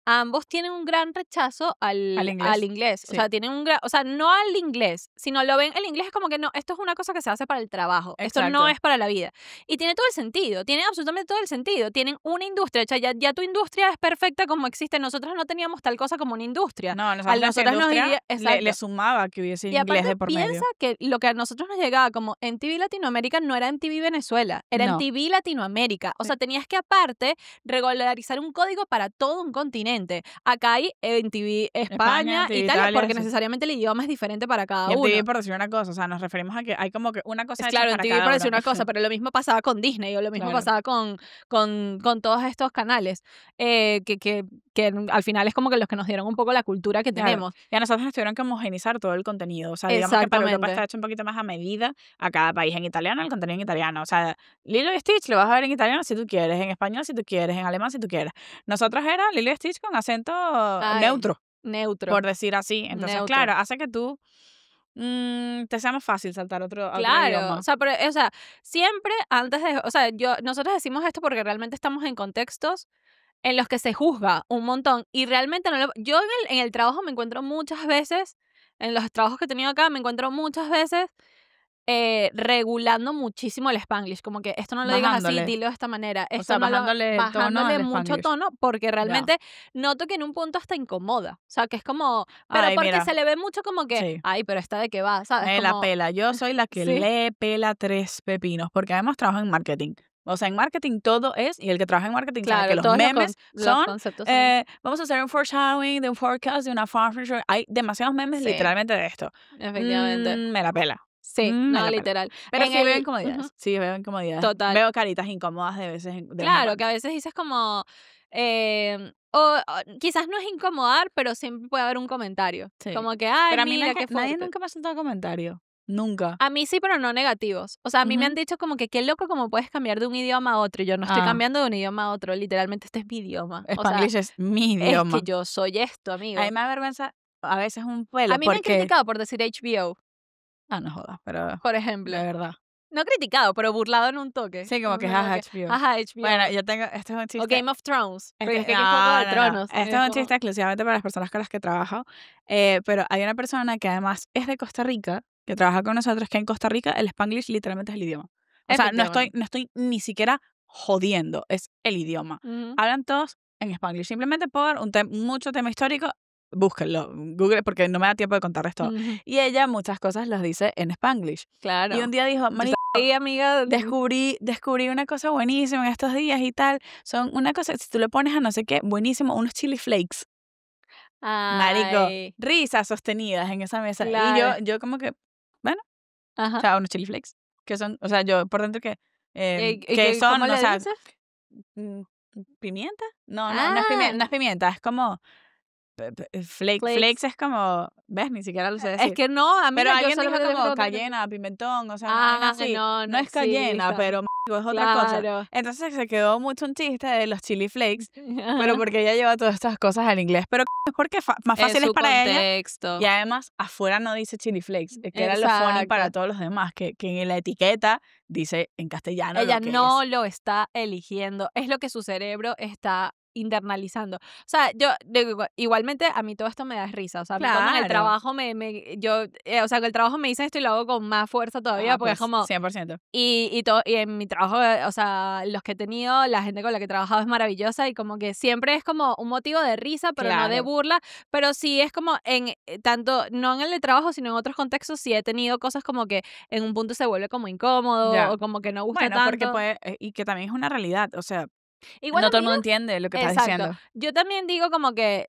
Speaker 1: ambos tienen un gran rechazo al inglés.
Speaker 2: Sí.
Speaker 1: O sea, tienen o sea, no al inglés, sino lo ven, el inglés es como que no, esto es una cosa que se hace para el trabajo, esto no
Speaker 2: Exacto.
Speaker 1: es para la vida. Y tiene todo el sentido, tiene absolutamente todo el sentido. Tienen una industria, o sea, ya tu industria es perfecta como existe. Nosotros no teníamos tal cosa como una industria.
Speaker 2: No, nosotros le sumaba que hubiese
Speaker 1: Y
Speaker 2: inglés
Speaker 1: aparte
Speaker 2: de por medio.
Speaker 1: piensa que lo que a nosotros nos llegaba como MTV Latinoamérica no era MTV Venezuela, era
Speaker 2: No.
Speaker 1: MTV Latinoamérica. O sea, tenías que aparte regularizar un código para todo un continente. Acá hay MTV España,
Speaker 2: MTV
Speaker 1: Italia, porque
Speaker 2: sí.
Speaker 1: necesariamente el idioma es diferente para cada
Speaker 2: Y
Speaker 1: uno.
Speaker 2: MTV, por decir una cosa, o sea, nos referimos a que hay como que una cosa hecha
Speaker 1: Claro,
Speaker 2: para
Speaker 1: MTV
Speaker 2: cada
Speaker 1: por decir
Speaker 2: uno.
Speaker 1: una cosa, pero lo mismo pasaba con Disney o lo mismo
Speaker 2: Claro.
Speaker 1: pasaba con todos estos canales que al final es como que los que nos dieron un poco la cultura que
Speaker 2: Claro.
Speaker 1: tenemos.
Speaker 2: Y a nosotros nos tuvieron que homogenizar todo el contenido. O sea, digamos que para Europa
Speaker 1: Exactamente.
Speaker 2: está hecho un poquito más a medida a cada país. En italiano, el contenido en italiano. O sea, Lilo y Stitch lo vas a ver en italiano si tú quieres, en español si tú quieres, en alemán si tú quieres. Nosotros era Lilo y Stitch con acento neutro, por decir así. Entonces,
Speaker 1: Neutro.
Speaker 2: claro, hace que tú te sea más fácil saltar a otro
Speaker 1: Claro,
Speaker 2: idioma.
Speaker 1: o sea, siempre antes de, o sea, nosotros decimos esto porque realmente estamos en contextos en los que se juzga un montón y realmente yo en el trabajo me encuentro muchas veces, en los trabajos que he tenido acá, me encuentro muchas veces regulando muchísimo el Spanglish, como que esto no lo digas así,
Speaker 2: Bajándole.
Speaker 1: dilo de esta manera,
Speaker 2: O
Speaker 1: esto
Speaker 2: sea,
Speaker 1: no
Speaker 2: bajándole tono
Speaker 1: bajándole
Speaker 2: al
Speaker 1: mucho
Speaker 2: Spanglish.
Speaker 1: tono, porque realmente noto que en un punto hasta incomoda, o sea, que es como, pero
Speaker 2: Ay,
Speaker 1: porque
Speaker 2: mira.
Speaker 1: se le ve mucho como que,
Speaker 2: Sí.
Speaker 1: ay, pero esta de qué va, ¿sabes?
Speaker 2: Me la
Speaker 1: Como,
Speaker 2: pela. Yo soy la que
Speaker 1: Sí.
Speaker 2: le pela 3 pepinos, porque además trabajo en marketing. O sea, en marketing todo es, y el que trabaja en marketing sabe que los
Speaker 1: todos
Speaker 2: memes
Speaker 1: los
Speaker 2: son,
Speaker 1: conceptos son
Speaker 2: vamos a hacer un foreshadowing de un forecast de una farm. Hay demasiados memes
Speaker 1: Sí.
Speaker 2: literalmente de esto.
Speaker 1: efectivamente.
Speaker 2: Me la pela.
Speaker 1: Sí,
Speaker 2: me
Speaker 1: no,
Speaker 2: la pela.
Speaker 1: literal.
Speaker 2: Pero
Speaker 1: En
Speaker 2: sí veo
Speaker 1: el-
Speaker 2: incomodidades.
Speaker 1: Ujú.
Speaker 2: Sí veo incomodidades.
Speaker 1: Total.
Speaker 2: Veo caritas incómodas de veces.
Speaker 1: Claro, que a veces dices como, o quizás no es incomodar, pero siempre puede haber un comentario.
Speaker 2: Sí.
Speaker 1: Como que, ay,
Speaker 2: Pero a mí
Speaker 1: mira, qué
Speaker 2: nadie
Speaker 1: fuerte.
Speaker 2: nunca me ha soltado comentario. Nunca.
Speaker 1: A mí sí, pero no negativos. O sea, a mí me
Speaker 2: Ujú.
Speaker 1: han dicho como que qué loco como puedes cambiar de un idioma a otro. Y yo no estoy
Speaker 2: Ah.
Speaker 1: cambiando de un idioma a otro. Literalmente este es mi idioma. O sea,
Speaker 2: Spanglish es mi idioma.
Speaker 1: es que yo soy esto, amigo.
Speaker 2: A mí me da vergüenza a veces un pelo
Speaker 1: A mí me han
Speaker 2: porque...
Speaker 1: criticado por decir HBO,
Speaker 2: Ah, no jodas, pero
Speaker 1: por ejemplo.
Speaker 2: de verdad.
Speaker 1: No criticado, pero burlado en un toque.
Speaker 2: Sí, como que jaja, HBO.
Speaker 1: Jaja, HBO.
Speaker 2: Bueno, yo tengo... Este es un chiste...
Speaker 1: O Game of Thrones. Porque es que
Speaker 2: no,
Speaker 1: es Juego de
Speaker 2: no, no.
Speaker 1: Tronos.
Speaker 2: Este es un chiste exclusivamente para las personas con las que trabajo. Pero hay una persona que además es de Costa Rica, que trabaja con nosotros, que en Costa Rica el Spanglish literalmente es el idioma. O sea, no estoy ni siquiera jodiendo, es el idioma.
Speaker 1: Ujú.
Speaker 2: Hablan todos en Spanglish, simplemente por mucho tema histórico. Búsquenlo, Google, porque no me da tiempo de contarles todo.
Speaker 1: Ujú.
Speaker 2: Y ella muchas cosas las dice en Spanglish.
Speaker 1: Claro.
Speaker 2: Y un día dijo,
Speaker 1: Ahí, amiga.
Speaker 2: Descubrí una cosa buenísima en estos días y tal. Son una cosa, si tú le pones a no sé qué, buenísimo, unos chili flakes. Marico,
Speaker 1: Ay,
Speaker 2: risas sostenidas en esa mesa. Y
Speaker 1: claro.
Speaker 2: yo como que, bueno, o
Speaker 1: Ajá.
Speaker 2: sea, unos chili flakes. Que son, o sea, yo por dentro que
Speaker 1: ¿Cómo
Speaker 2: son, o
Speaker 1: le
Speaker 2: sea,
Speaker 1: dices?
Speaker 2: mm, ¿pimienta? No es
Speaker 1: Ah,
Speaker 2: pimienta, no es pimienta, es como
Speaker 1: flakes.
Speaker 2: flakes es como, ¿ves? Ni siquiera lo sé
Speaker 1: Es
Speaker 2: decir.
Speaker 1: que no,
Speaker 2: Pero
Speaker 1: amiga, yo
Speaker 2: alguien dijo
Speaker 1: solamente le
Speaker 2: como
Speaker 1: pregunto porque...
Speaker 2: cayena, pimentón, o sea, una vaina
Speaker 1: Ah,
Speaker 2: así.
Speaker 1: no,
Speaker 2: No
Speaker 1: no
Speaker 2: es cayena,
Speaker 1: exista.
Speaker 2: pero es otra cosa.
Speaker 1: Claro.
Speaker 2: Entonces se quedó mucho un chiste de los chili flakes, pero
Speaker 1: Ajá.
Speaker 2: porque ella lleva todas estas cosas al inglés. Pero es porque más
Speaker 1: Es
Speaker 2: fácil es
Speaker 1: su
Speaker 2: para ella.
Speaker 1: contexto.
Speaker 2: Y además, afuera no dice chili flakes, que era lo funny para
Speaker 1: Exacto.
Speaker 2: todos los demás, que en la etiqueta dice en castellano
Speaker 1: Ella
Speaker 2: lo que es.
Speaker 1: no lo está eligiendo, es lo que su cerebro está internalizando. O sea, yo digo, igualmente a mí todo esto me da risa. O sea, a mí cuando en el
Speaker 2: Claro.
Speaker 1: trabajo o sea, en el trabajo me dicen esto y lo hago con más fuerza todavía,
Speaker 2: Ajá,
Speaker 1: porque es
Speaker 2: pues,
Speaker 1: como,
Speaker 2: 100%.
Speaker 1: y en mi trabajo, o sea, los que he tenido, la gente con la que he trabajado es maravillosa y como que siempre es como un motivo de risa, pero no de
Speaker 2: Claro.
Speaker 1: burla, pero sí es como tanto, no en el de trabajo, sino en otros contextos, sí he tenido cosas como que en un punto se vuelve como incómodo
Speaker 2: Ya.
Speaker 1: o como que no gusta
Speaker 2: Bueno, porque
Speaker 1: tanto.
Speaker 2: puede, y que también es una realidad, o sea,
Speaker 1: Igual,
Speaker 2: no todo el
Speaker 1: amiga,
Speaker 2: mundo entiende lo que estás
Speaker 1: exacto.
Speaker 2: diciendo.
Speaker 1: Yo también digo como que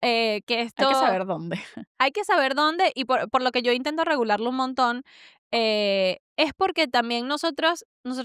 Speaker 2: Hay que
Speaker 1: esto
Speaker 2: saber dónde.
Speaker 1: hay que saber dónde, y por lo que yo intento regularlo un montón, es porque también nosotros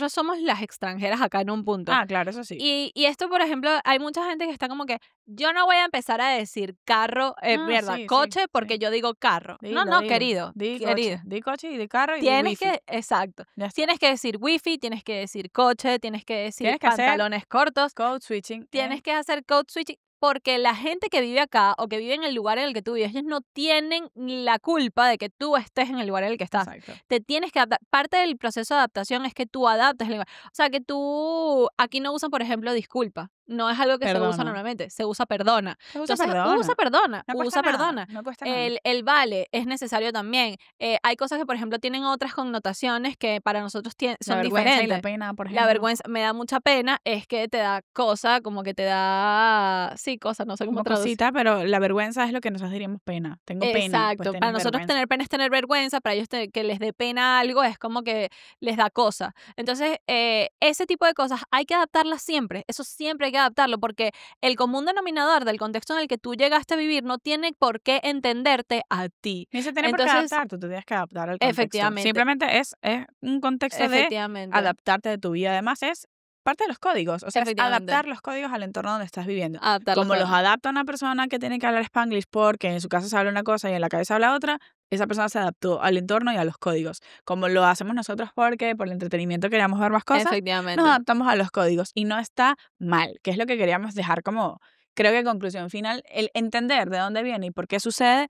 Speaker 1: somos las extranjeras acá en un punto.
Speaker 2: Ah, claro, eso sí.
Speaker 1: Y esto, por ejemplo, hay mucha gente que está como que yo no voy a empezar a decir carro,
Speaker 2: Ah,
Speaker 1: mierda,
Speaker 2: sí, sí,
Speaker 1: coche, porque
Speaker 2: sí.
Speaker 1: yo digo carro. No,
Speaker 2: Dilo,
Speaker 1: no,
Speaker 2: dilo.
Speaker 1: querido,
Speaker 2: Di
Speaker 1: querido.
Speaker 2: coche. Di coche y di carro y di
Speaker 1: Tienes
Speaker 2: wifi.
Speaker 1: que, exacto,
Speaker 2: Ya está.
Speaker 1: tienes que decir wifi, tienes que decir coche, tienes que decir
Speaker 2: Tienes que hacer
Speaker 1: pantalones cortos,
Speaker 2: code switching
Speaker 1: tienes que hacer code switching, porque la gente que vive acá o que vive en el lugar en el que tú vives, ellos no tienen la culpa de que tú estés en el lugar en el que estás.
Speaker 2: Exacto.
Speaker 1: Te tienes que adaptar. Parte del proceso de adaptación es que tú adaptes el lenguaje. O sea, que tú aquí no usan, por ejemplo, disculpa. No es algo que se usa
Speaker 2: Perdona.
Speaker 1: normalmente, se usa perdona.
Speaker 2: Se usa
Speaker 1: Entonces, usa
Speaker 2: perdona.
Speaker 1: perdona,
Speaker 2: No cuesta
Speaker 1: usa
Speaker 2: nada.
Speaker 1: perdona.
Speaker 2: No cuesta nada.
Speaker 1: El vale es necesario también. Hay cosas que, por ejemplo, tienen otras connotaciones que para nosotros
Speaker 2: La
Speaker 1: son
Speaker 2: vergüenza y la
Speaker 1: diferentes.
Speaker 2: pena, por
Speaker 1: La
Speaker 2: ejemplo.
Speaker 1: vergüenza me da mucha pena, es que te da cosa, como que te da, sí, cosa, no sé cómo
Speaker 2: Como
Speaker 1: traducir.
Speaker 2: cosita, pero la vergüenza es lo que nosotros diríamos pena. Tengo pena, pues
Speaker 1: Exacto, para
Speaker 2: tienes
Speaker 1: nosotros
Speaker 2: vergüenza.
Speaker 1: tener pena es tener vergüenza, para ellos que les dé pena algo es como que les da cosa. Entonces, ese tipo de cosas hay que adaptarlas siempre, eso siempre hay que adaptarlo, porque el común denominador del contexto en el que tú llegaste a vivir no tiene por qué entenderte a ti.
Speaker 2: Ni se tiene por qué
Speaker 1: Entonces,
Speaker 2: adaptar, tú te tienes que adaptar al contexto.
Speaker 1: efectivamente,
Speaker 2: Simplemente es un contexto de
Speaker 1: efectivamente,
Speaker 2: adaptarte de tu vida. Además, es parte de los códigos. O sea, es
Speaker 1: efectivamente,
Speaker 2: adaptar los códigos al entorno donde estás viviendo.
Speaker 1: adaptar los
Speaker 2: Como los
Speaker 1: códigos.
Speaker 2: adapta una persona que tiene que hablar Spanglish porque en su casa se habla una cosa y en la cabeza habla otra, esa persona se adaptó al entorno y a los códigos. Como lo hacemos nosotros porque por el entretenimiento queríamos ver más cosas, nos
Speaker 1: Efectivamente.
Speaker 2: adaptamos a los códigos. Y no está mal, que es lo que queríamos dejar como, creo que conclusión final, el entender de dónde viene y por qué sucede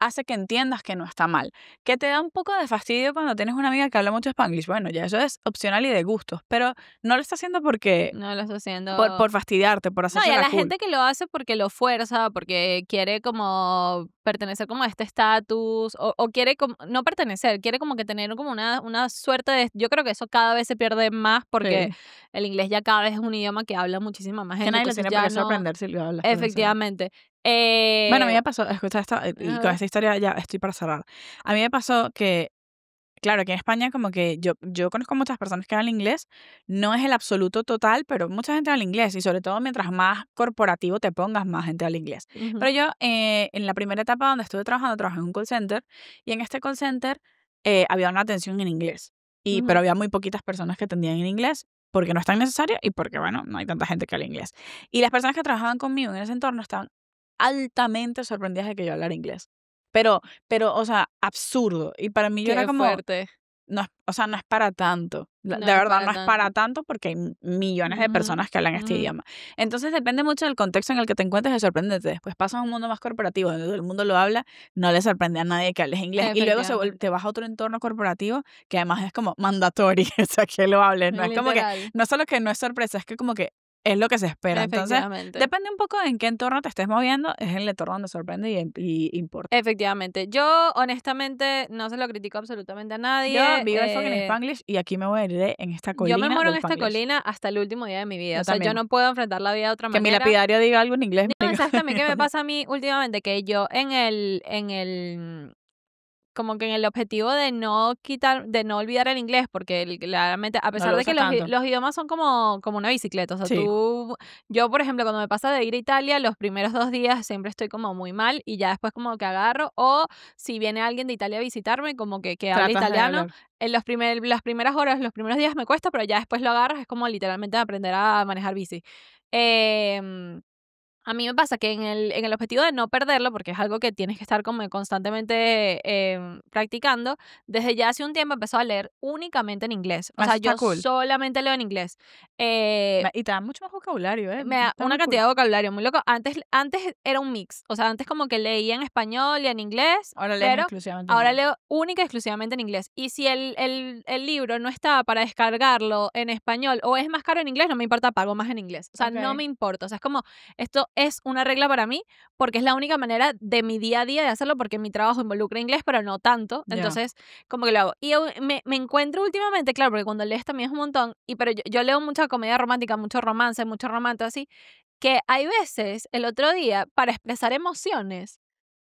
Speaker 2: hace que entiendas que no está mal. Que te da un poco de fastidio cuando tienes una amiga que habla mucho Spanglish. Bueno, ya eso es opcional y de gustos, pero no lo está haciendo porque
Speaker 1: No lo está haciendo.
Speaker 2: por fastidiarte, por
Speaker 1: No, y
Speaker 2: hacerse
Speaker 1: a
Speaker 2: la
Speaker 1: la
Speaker 2: cool.
Speaker 1: gente que lo hace porque lo fuerza, porque quiere como pertenecer como a este estatus, o quiere como, no pertenecer, quiere como que tener como una suerte de... Yo creo que eso cada vez se pierde más porque
Speaker 2: Sí.
Speaker 1: el inglés ya cada vez es un idioma que habla muchísima más
Speaker 2: Que
Speaker 1: gente,
Speaker 2: nadie lo
Speaker 1: entonces
Speaker 2: tiene por
Speaker 1: ya
Speaker 2: qué
Speaker 1: no...
Speaker 2: sorprender si lo hablas.
Speaker 1: Efectivamente.
Speaker 2: Bueno, a mí me pasó, escucha esto, y con
Speaker 1: Ajá.
Speaker 2: esta historia ya estoy para cerrar. A mí me pasó que, claro, aquí en España como que yo conozco muchas personas que hablan inglés, no es el absoluto total, pero mucha gente habla inglés y sobre todo mientras más corporativo te pongas, más gente habla inglés.
Speaker 1: Ujú,
Speaker 2: Pero yo en la primera etapa donde estuve trabajando, trabajé en un call center y en este call center había una atención en inglés, pero
Speaker 1: ujú.
Speaker 2: había muy poquitas personas que atendían en inglés porque no es tan necesario y porque, bueno, no hay tanta gente que habla inglés. Y las personas que trabajaban conmigo en ese entorno estaban altamente sorprendidas de que yo hablara inglés. O sea, absurdo. Y para mí yo era
Speaker 1: Qué
Speaker 2: como,
Speaker 1: fuerte.
Speaker 2: no, o sea, no es para tanto.
Speaker 1: No
Speaker 2: De
Speaker 1: es
Speaker 2: verdad,
Speaker 1: para
Speaker 2: no es para
Speaker 1: tanto.
Speaker 2: tanto porque hay millones de
Speaker 1: Ujú,
Speaker 2: personas que hablan este
Speaker 1: ujú.
Speaker 2: idioma. Entonces depende mucho del contexto en el que te encuentres de sorprenderte. Después pasas a un mundo más corporativo donde todo el mundo lo habla, no le sorprende a nadie que hables inglés. Y luego
Speaker 1: Efectivamente.
Speaker 2: te vas a otro entorno corporativo que además es como mandatorio, o sea, que lo hables. No es como que,
Speaker 1: Literal.
Speaker 2: no solo que no es sorpresa, es que como que es lo que se espera. Entonces,
Speaker 1: Efectivamente.
Speaker 2: depende un poco en qué entorno te estés moviendo, es el entorno donde sorprende y importa.
Speaker 1: Efectivamente. Yo, honestamente, no se lo critico absolutamente a
Speaker 2: Yo
Speaker 1: nadie.
Speaker 2: vivo el fucking Spanglish y aquí me voy a ir en esta
Speaker 1: Yo me
Speaker 2: colina
Speaker 1: muero
Speaker 2: del
Speaker 1: en esta
Speaker 2: Spanglish.
Speaker 1: colina hasta el último día de mi vida.
Speaker 2: Yo
Speaker 1: O sea, yo
Speaker 2: también.
Speaker 1: no puedo enfrentar la vida de otra
Speaker 2: Que mi
Speaker 1: manera.
Speaker 2: lapidario diga algo en inglés.
Speaker 1: No,
Speaker 2: marico.
Speaker 1: ¿sabes también qué me pasa a mí últimamente? Que yo en el como que en el objetivo de no olvidar el inglés, porque claramente, a pesar
Speaker 2: lo
Speaker 1: de que
Speaker 2: usas tanto.
Speaker 1: los idiomas son como una bicicleta, o sea,
Speaker 2: Sí.
Speaker 1: yo, por ejemplo, cuando me pasa de ir a Italia, los primeros 2 días siempre estoy como muy mal y ya después como que agarro, o si viene alguien de Italia a visitarme, como que habla
Speaker 2: Tratas de
Speaker 1: italiano,
Speaker 2: hablar.
Speaker 1: en las primeras horas, los primeros días me cuesta, pero ya después lo agarras, es como literalmente aprender a manejar bici. Em, a mí me pasa que en el objetivo de no perderlo, porque es algo que tienes que estar como constantemente practicando, desde ya hace un tiempo empezó a leer únicamente en inglés. O
Speaker 2: Eso
Speaker 1: sea,
Speaker 2: está
Speaker 1: yo
Speaker 2: cool.
Speaker 1: solamente leo en inglés. Eh,
Speaker 2: Y te da mucho más vocabulario, ¿eh?
Speaker 1: Me da
Speaker 2: Está
Speaker 1: una
Speaker 2: muy cool.
Speaker 1: cantidad de vocabulario muy loco. Antes era un mix. O sea, antes como que leía en español y en inglés,
Speaker 2: Ahora lees
Speaker 1: pero
Speaker 2: exclusivamente en
Speaker 1: ahora
Speaker 2: inglés.
Speaker 1: leo única y exclusivamente en inglés. Y si el libro no está para descargarlo en español o es más caro en inglés, no me importa, pago más en inglés. O sea, no
Speaker 2: Ok.
Speaker 1: me importa. O sea, es como, esto es una regla para mí porque es la única manera de mi día a día de hacerlo porque mi trabajo involucra inglés, pero no tanto.
Speaker 2: Ya.
Speaker 1: Entonces, como que lo hago. Y me encuentro últimamente, claro, porque cuando lees también es un montón, pero yo leo mucha comedia romántica, mucho romance así, que hay veces, el otro día, para expresar emociones,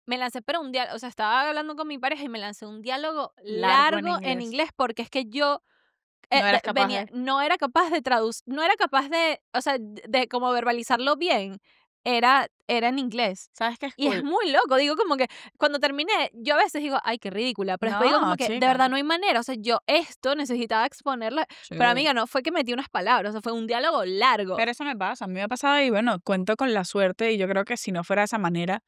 Speaker 1: me lancé pero un diálogo, o sea, estaba hablando con mi pareja y me lancé un diálogo
Speaker 2: Largo en
Speaker 1: largo en
Speaker 2: inglés.
Speaker 1: inglés porque es que yo
Speaker 2: No eras capaz de...
Speaker 1: no era capaz de traducir, no era capaz de, o sea, de como verbalizarlo bien, era en inglés.
Speaker 2: ¿Sabes qué es
Speaker 1: Y es
Speaker 2: cool?
Speaker 1: muy loco, digo como que cuando terminé, yo a veces digo, ay, qué ridícula, pero después digo
Speaker 2: No,
Speaker 1: como que de
Speaker 2: chica.
Speaker 1: verdad no hay manera, o sea, yo esto necesitaba exponerlo, pero
Speaker 2: Sí.
Speaker 1: amiga, no fue que metí unas palabras, o sea, fue un diálogo largo.
Speaker 2: Pero eso me pasa, a mí me ha pasado y bueno, cuento con la suerte y yo creo que si no fuera de esa manera,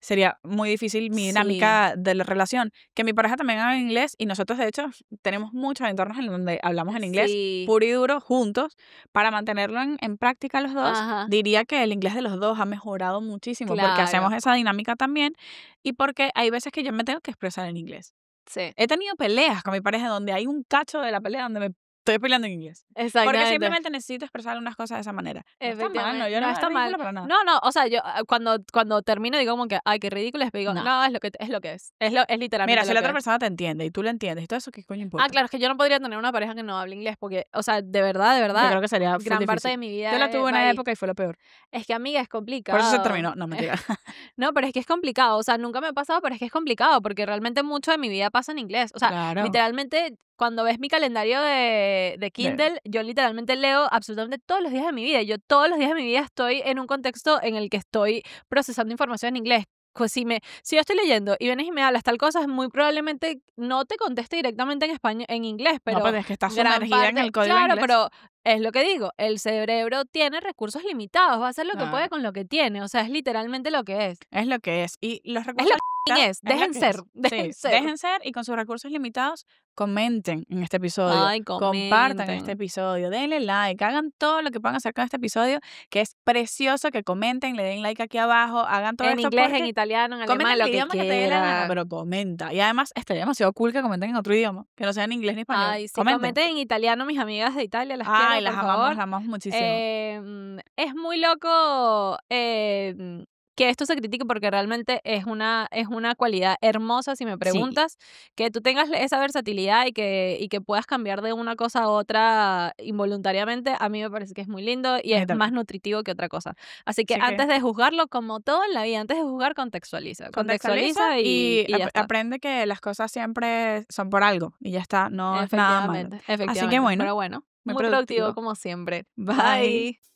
Speaker 2: sería muy difícil mi
Speaker 1: Sí,
Speaker 2: dinámica de la relación. Que mi pareja también habla inglés y nosotros de hecho tenemos muchos entornos en donde hablamos en inglés
Speaker 1: sí,
Speaker 2: puro y duro juntos para mantenerlo en práctica los dos.
Speaker 1: ajá,
Speaker 2: Diría que el inglés de los dos ha mejorado muchísimo porque hacemos
Speaker 1: claro,
Speaker 2: esa dinámica también y porque hay veces que yo me tengo que expresar en inglés.
Speaker 1: sí,
Speaker 2: He tenido peleas con mi pareja donde hay un cacho de la pelea donde me estoy peleando en inglés. Porque
Speaker 1: exactamente.
Speaker 2: simplemente necesito expresar unas cosas de esa manera. No está mal, no,
Speaker 1: Efectivamente,
Speaker 2: yo
Speaker 1: no
Speaker 2: no es
Speaker 1: está mal.
Speaker 2: ridículo para nada.
Speaker 1: No, no, o sea, yo cuando termino digo como que, ay, qué ridículo, después digo,
Speaker 2: No.
Speaker 1: no, es lo que es. Es
Speaker 2: Mira,
Speaker 1: literalmente
Speaker 2: si
Speaker 1: lo
Speaker 2: la
Speaker 1: que
Speaker 2: otra
Speaker 1: es.
Speaker 2: persona te entiende y tú lo entiendes y todo eso, ¿qué coño
Speaker 1: Ah,
Speaker 2: importa?
Speaker 1: claro, es que yo no podría tener una pareja que no hable inglés porque, o sea, de
Speaker 2: Yo
Speaker 1: verdad,
Speaker 2: creo que sería full
Speaker 1: gran parte
Speaker 2: difícil.
Speaker 1: de mi
Speaker 2: Yo la
Speaker 1: vida
Speaker 2: tuve
Speaker 1: va
Speaker 2: una
Speaker 1: ahí.
Speaker 2: época y fue lo peor.
Speaker 1: Es que, amiga, es
Speaker 2: Por eso se
Speaker 1: complicado.
Speaker 2: terminó. No, mentira.
Speaker 1: No, pero es que es complicado, o sea, nunca me ha pasado, pero es que es complicado porque realmente mucho de mi vida pasa en inglés. O sea,
Speaker 2: Claro.
Speaker 1: literalmente, cuando ves mi calendario de
Speaker 2: De-
Speaker 1: Kindle, yo literalmente leo absolutamente todos los días de mi vida. Yo todos los días de mi vida estoy en un contexto en el que estoy procesando información en inglés. Pues si yo estoy leyendo y vienes y me hablas tal cosa, muy probablemente no te conteste directamente en español, en inglés,
Speaker 2: No,
Speaker 1: pero
Speaker 2: pues es que está
Speaker 1: gran
Speaker 2: sumergida en
Speaker 1: parte,
Speaker 2: el código
Speaker 1: claro,
Speaker 2: inglés.
Speaker 1: pero es lo que digo, el cerebro tiene recursos limitados, va a hacer lo que puede
Speaker 2: Claro.
Speaker 1: con lo que tiene, o sea, es literalmente lo que es.
Speaker 2: Es lo que es. Y los
Speaker 1: Es lo
Speaker 2: recursos
Speaker 1: que
Speaker 2: limitados
Speaker 1: es,
Speaker 2: es lo
Speaker 1: dejen
Speaker 2: que
Speaker 1: ser,
Speaker 2: es.
Speaker 1: dejen
Speaker 2: Sí,
Speaker 1: ser.
Speaker 2: dejen ser y con sus recursos limitados comenten en este episodio,
Speaker 1: Ay,
Speaker 2: compartan este
Speaker 1: comenten.
Speaker 2: episodio, denle like, hagan todo lo que puedan hacer con este episodio, que es precioso, que comenten, le den like aquí abajo, hagan todo
Speaker 1: En
Speaker 2: esto
Speaker 1: inglés, en
Speaker 2: porque
Speaker 1: italiano, en
Speaker 2: comenta
Speaker 1: alemán,
Speaker 2: en
Speaker 1: lo
Speaker 2: el
Speaker 1: que
Speaker 2: idioma que te dé la gana,
Speaker 1: quieran.
Speaker 2: pero comenta. Y además estaría demasiado cool que comenten en otro idioma, que no sea ni inglés ni español.
Speaker 1: Ay, sí,
Speaker 2: Comenten.
Speaker 1: comenten en italiano, mis amigas de Italia, las
Speaker 2: Ay,
Speaker 1: quiero, por favor.
Speaker 2: las amamos muchísimo.
Speaker 1: Es muy loco que esto se critique porque realmente es una cualidad hermosa, si me
Speaker 2: Sí,
Speaker 1: preguntas, que tú tengas esa versatilidad y que puedas cambiar de una cosa a otra involuntariamente, a mí me parece que es muy lindo y
Speaker 2: a
Speaker 1: es
Speaker 2: mí
Speaker 1: más
Speaker 2: también.
Speaker 1: nutritivo que otra cosa. Así que
Speaker 2: Así que
Speaker 1: antes de juzgarlo, como todo en la vida, antes de juzgar, contextualiza.
Speaker 2: contextualiza
Speaker 1: Contextualiza
Speaker 2: y
Speaker 1: y ya está.
Speaker 2: aprende que las cosas siempre son por algo y ya está, no es nada malo.
Speaker 1: Efectivamente,
Speaker 2: Así que
Speaker 1: efectivamente.
Speaker 2: bueno,
Speaker 1: Pero bueno,
Speaker 2: muy
Speaker 1: muy productivo
Speaker 2: productivo.
Speaker 1: como siempre.
Speaker 2: Bye.
Speaker 1: Bye.